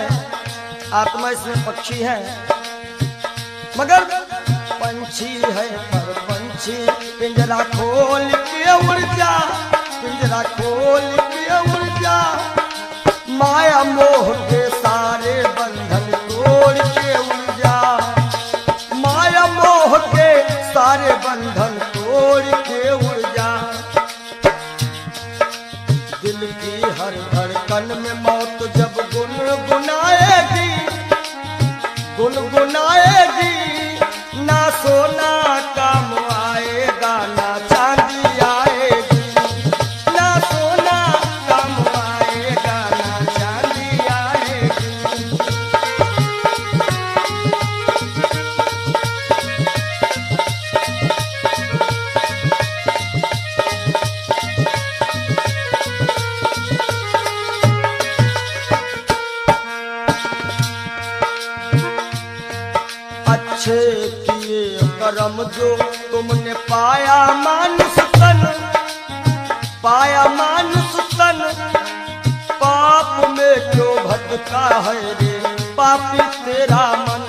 Speaker 1: आत्मा इसमें पक्षी है, मगर पंछी है पर पंछी पिंजरा खोल के उड़ जा, पिंजरा खोल के उड़ जा। माया मोह के सारे बंधन तोड़ के उड़ जा, माया मोह के सारे बंधन तोड़ के उड़ जा। दिल की हर धड़कन में मौत जब गुनगुनाएगी, गुनगुनाएगी, ना सोना काम आएगा ना चांदी आएगी, ना सोना काम आएगा ना चांदी आएगी। अच्छे किए करम जो तुमने पाया मानुष तन, पाया मानुष तन, पाप में क्यों भटका है रे पापी तेरा मन।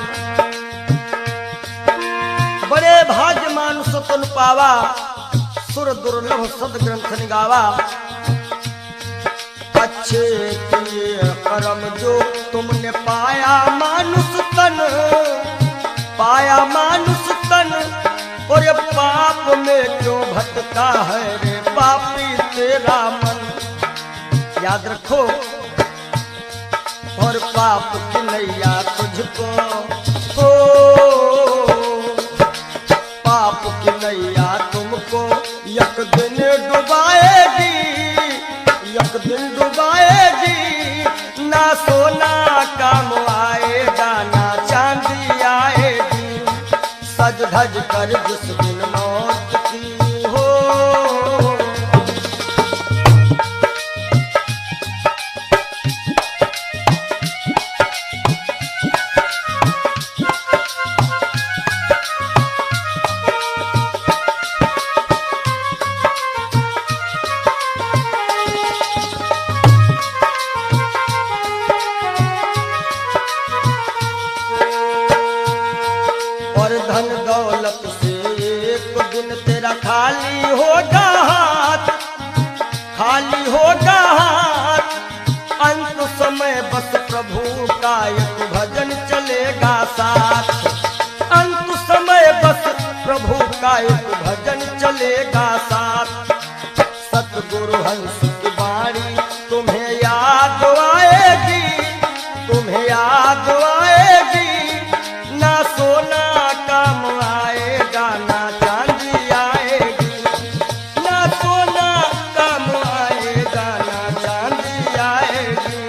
Speaker 1: बड़े भाग्य मानुष तन पावा, सुर दुर्लभ सद ग्रंथ निगावा। अच्छे किए कर्म जो तुमने पाया मानुष तन, पाया मानुष तन, और ये पाप में क्यों भटका है रे पापी तेरा मन। याद रखो, और पाप की नैया तुझको हो, पाप की नैया तुमको एक दिन डुबाएगी, एक दिन डुबाएगी। ना सोना काम आएगा ना चांदी आएगी, सज धज कर जिस दिन मौत की हो। धन दौलत से एक दिन तेरा खाली होगा हाथ, खाली होगा हाथ। अंत समय बस प्रभु का एक भजन चलेगा साथ, अंत समय बस प्रभु का एक भजन चलेगा साथ। सतगुरु हंस की वाणी तुम्हें याद आएगी, तुम्हें याद आएगी। ना सोना काम आएगा ना चांदी आएगी, ना सोना काम आएगा ना चांदी आएगी।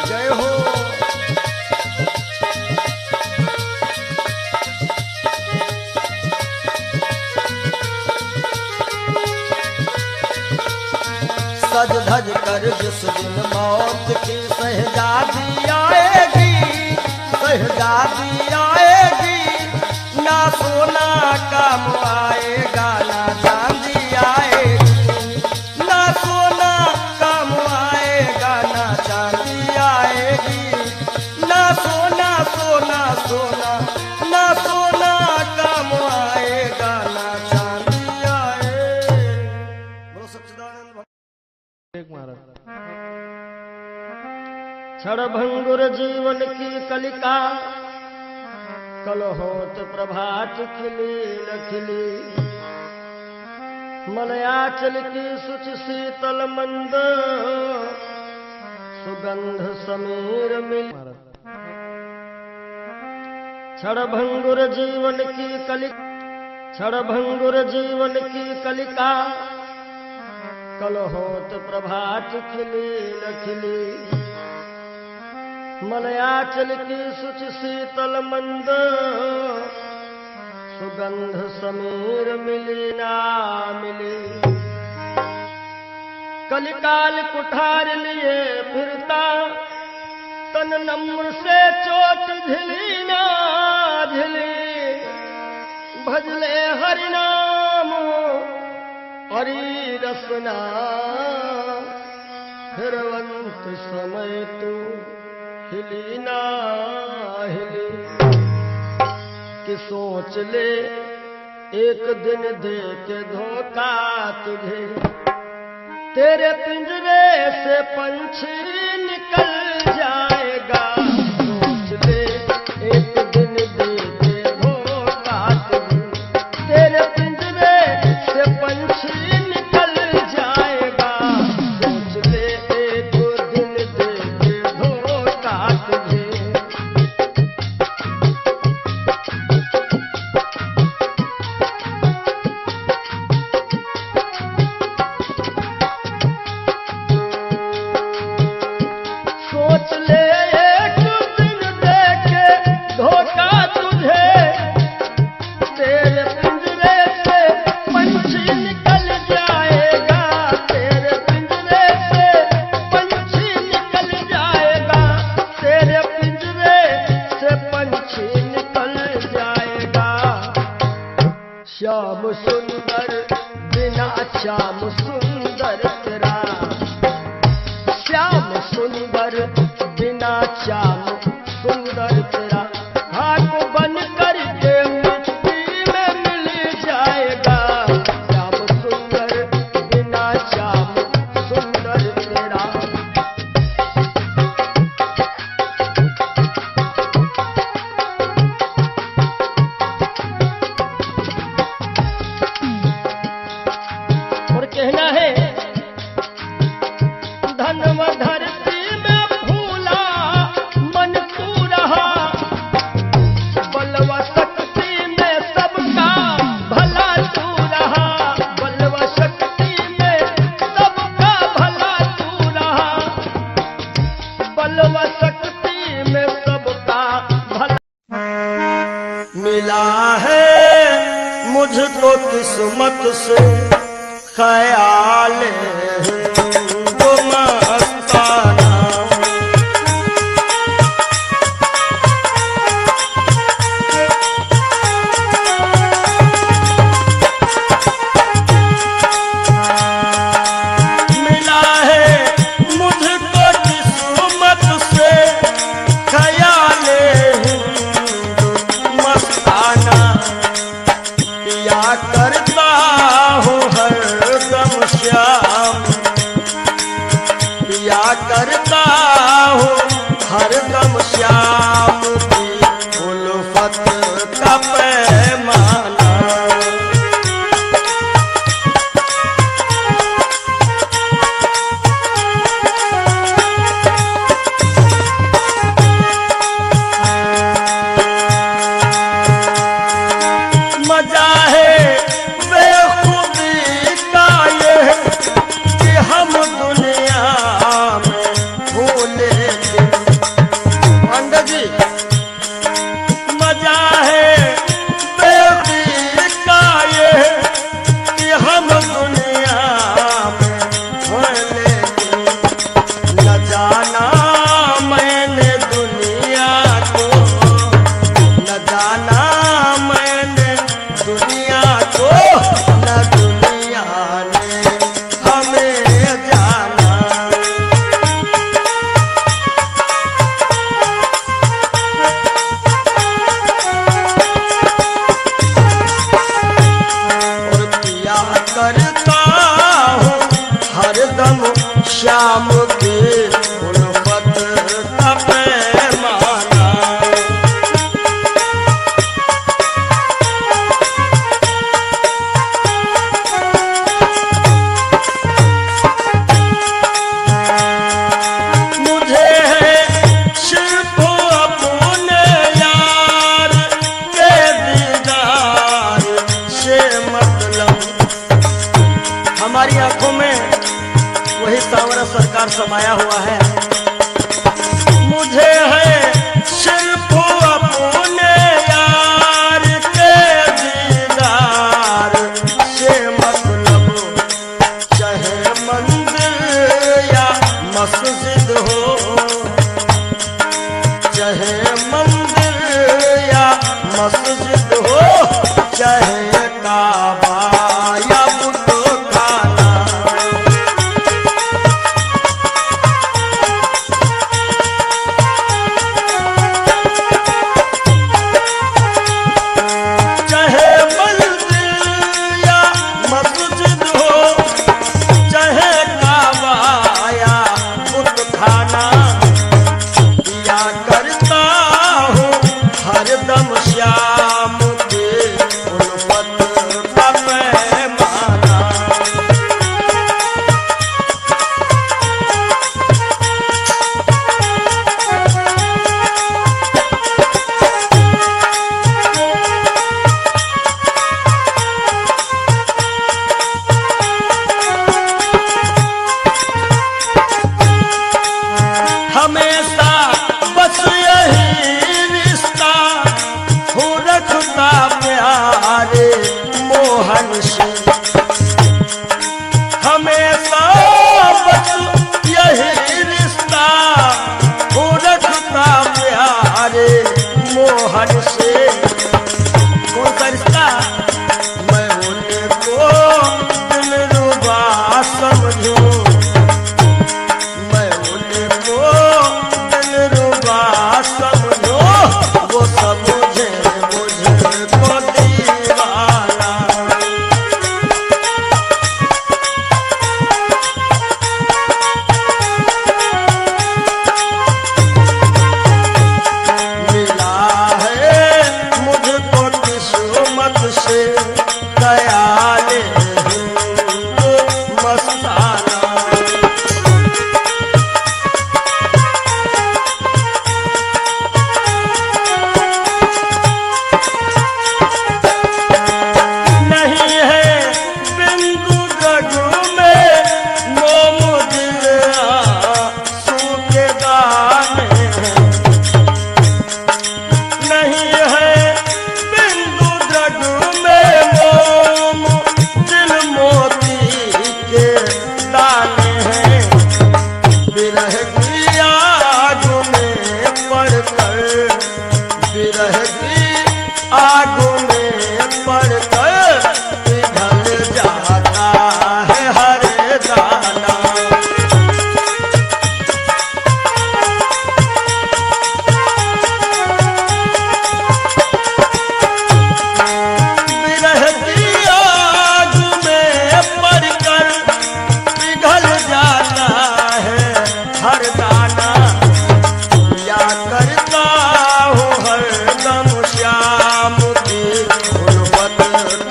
Speaker 1: जय हो। सज धज कर जिस दिन मौत की शहजादी आएगी, शहजादी आएगी। ना सोना काम आएगा ना चांदी आएगी, ना सोना काम आएगा ना चांदी आएगी। ना सोना सोना सोना, ना सोना काम आएगा ना चांदी आएगी। बोलो सच्चिदानंद
Speaker 3: महाराज।
Speaker 1: क्षणभंगुर जीवन की कलिका, कल होत प्रभात खिली न खिली। मलयाचल की शुचि शीतल मंद, सुगंध समीर मिल। क्षणभंगुर जीवन की कलिका, क्षणभंगुर जीवन की कलिका, कल होत प्रभात खिली न खिली। मलयाचल की शुचि शीतल मंद, सुगंध समीर मिली ना मिली। कलिकाल कुठार लिए फिरता, तन नम्र से चोट झिली ना झिली। भजले हरि नाम हरि रसना, फिरवंत समय तू हिली ना हिली। कि सोच ले एक दिन दे के धोखा तुझे, तेरे पिंजरे से पंछी निकल जाएगा। सोच ले एक दिन दे के धोखा तुझे, तेरे पिंजरे से पंछी निकल जाएगा। सोच ले एक दिन दे के धोखा तुझे। सोच ले एक दिन दे के धोखा तुझे, तेरे पिंजरे से पंछी निकल जाएगा। तेरे पिंजरे से पंछी निकल जाएगा। तेरे पिंजरे से पंछी निकल जाएगा। श्याम सुंदर बिना श्याम सुंदर तेरा, श्याम सुंदर बिना श्याम सुंदर तेरा। हाथ बन कर के मिट्टी में मिल जाएगा। श्याम सुंदर बिना श्याम मिला है मुझको किस्मत से ख्याल हिंदू मस्ताना। मिला है मुझको किस्मत से ख्याल हिंदू मस्ताना। पिया करता हूँ हरदम श्याम, पिया करता हूँ हरदम श्याम की उल्फत का पैमाना। मजा है बेखुदी का ये कि हम दुनिया में भूले दिन। पंडित जी, मजा है बेखुदी का ये कि हम दुनिया में भूले दिन। न जाना मैंने दुनिया को, न जाना मैंने दुनिया को, न दुनिया ने हमें जाना। और पिया करता हूँ हरदम शाम की उल्फत का पैमाना। मुझे है सिर्फ अपने यार के दीदार से मतलब। हमारी आंखों में वही सांवरा सरकार समाया हुआ है। मुझे है सिर्फ अपने यार के दीदार से मतलब। चाहे मंदिर या मस्जिद हो, चाहे मंदिर या मस्जिद हो, चाहे काबा या बुतखाना। चाहे मंदिर या मस्जिद हो, चाहे काबा या बुतखाना। पिया करता हूँ हरदम श्याम के उल्फत का पैमाना। हमेशा बस यही रिश्ता हूँ रखता प्यारे मोहन से। हमेशा बस यही रिश्ता हूँ रखता प्यारे मोहन से। कौन सा रिश्ता? मैं उनको दिलरुबा समझूं, मैं उनको दिलरुबा समझो, वो समझे मुझको दीवाना। मिला है आग में पड़कर पिघल जाता है हर दाना। विरह की आग में पड़कर पिघल जाता है हर दाना। या करता हूँ हरदम श्याम की गुर्बत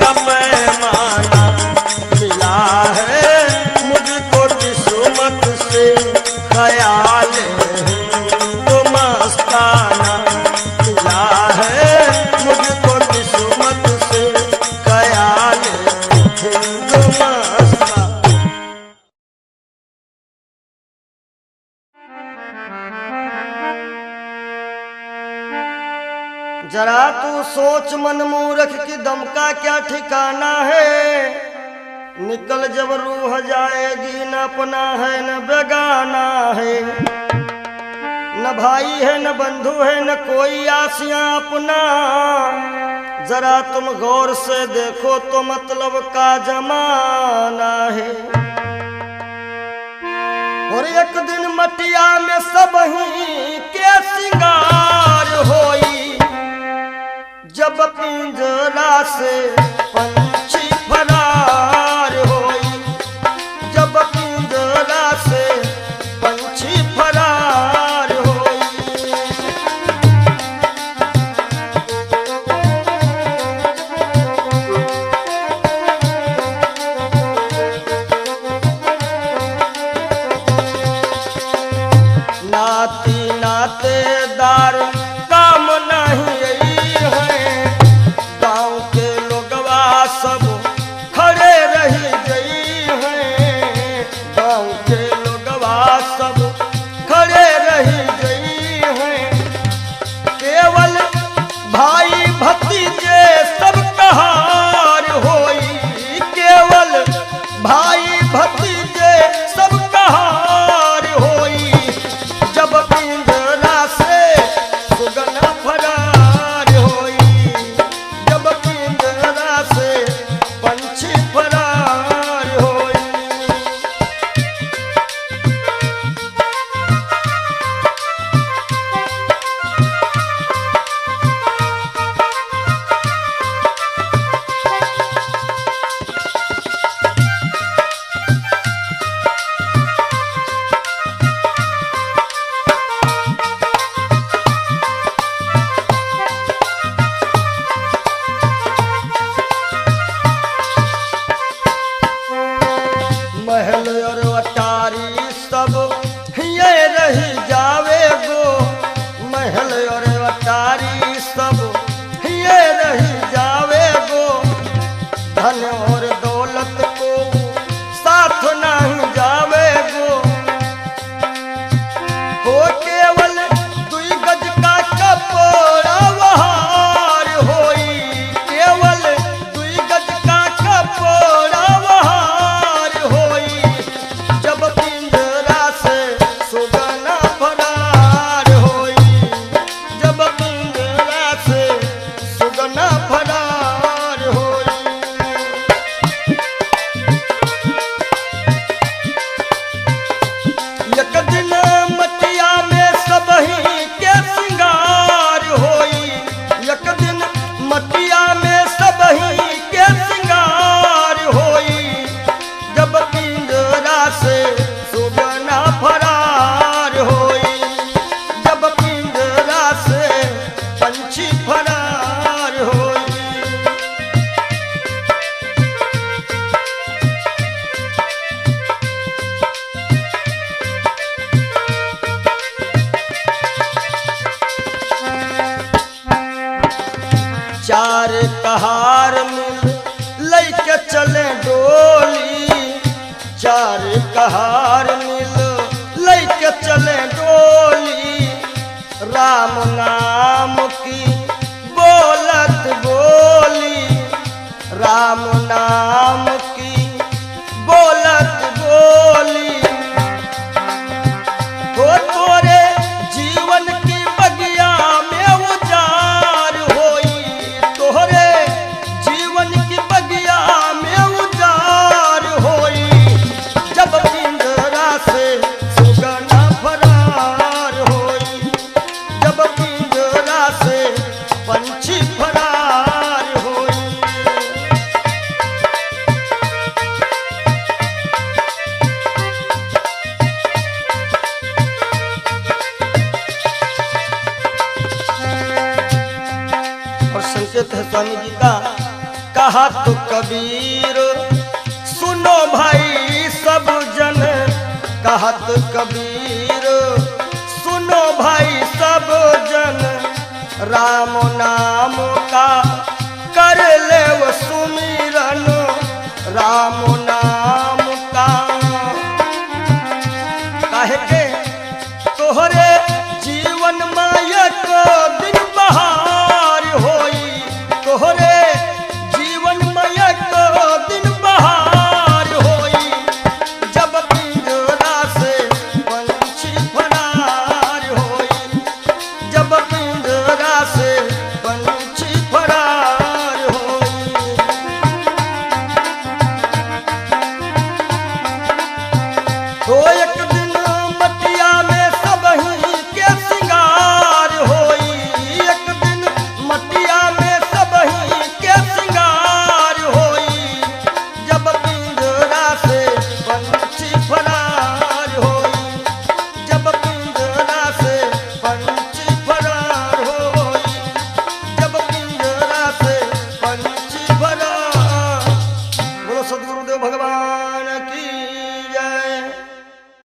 Speaker 1: का पैमाना। मिला है मुझको किस्मत से ख्याल तो मस्ताना। मिला है मुझको किस्मत से ख्याल तो मस्ताना। जरा तू सोच मन मूर्ख की दम का क्या ठिकाना है। निकल जब रूह जाएगी, न अपना है न बेगाना है, न भाई है न बंधु है न कोई आसियां अपना। जरा तुम गौर से देखो तो मतलब का जमाना है। और एक दिन मटिया में सब ही के सिंगार होई, जब पिंजरा से पंछी फरार होई। जब पिंजरा से पंछी फरार होई। नाती नातेदार काम नहीं है, गांव के लोगवा सब खड़े रही गई हैं। गांव के लोगवा सब खड़े रही गई हैं। केवल भाई भतीजे सब कहार होई। केवल भाई भतीजे सब कहार होई। जब पिंजरा से सुगना फरार होई। जब पिंजरा से पंछी फरार होई। महल और अटारी सब ये रही जावे गो। महल और अटारी सब ये रही जावे गो। धन और दौलत को साथ नहीं जावे गो। हो केवल दुई गज का कपड़ा वहार होई। केवल दुई गज का कपड़ा वहार होई। जब पिंजरा से सुगना फरार होई। जब पिंजरा से सुगना फरार होई। एक दिन मटिया में सब ही के सिंगार होई। एक दिन मटिया में सब ही के सिंगार होई। जब पिंजरा से सुगना फरार होई। जब पिंजरा से पंछी फरार होई। चार कहार मिल लैके चले डोली। चार कहार मिल लैके चले डोली। राम नाम की बोलत बोली। राम नाम की बोलत बोली। हो तोरे जीवन की बगिया में उजार होई। स्वामी जी का कहा तो कबीर, सुनो भाई सब जन कहत कबीर, सुनो भाई सब जन राम नाम का कर ले वो सुमिरन, राम नाम का। काहे के तोहरे जीवन माया को दिन बहार होई, तोहरे जीवन माया को दिन बहार होई, जब पिंजरा से पंछी फरार होई, जब पिंजरा से पंछी फरार होई। तो एक दिन मटिया में सबही के सिंगार होई, एक दिन मटिया में सबही के सिंगार होई, जब पिंजरा से पंछी फरार होई, जब पिंजरा से पंछी फरार होई, जब पिंजरा से पंछी फरार। बोलो सद्गुरुदेव भगवान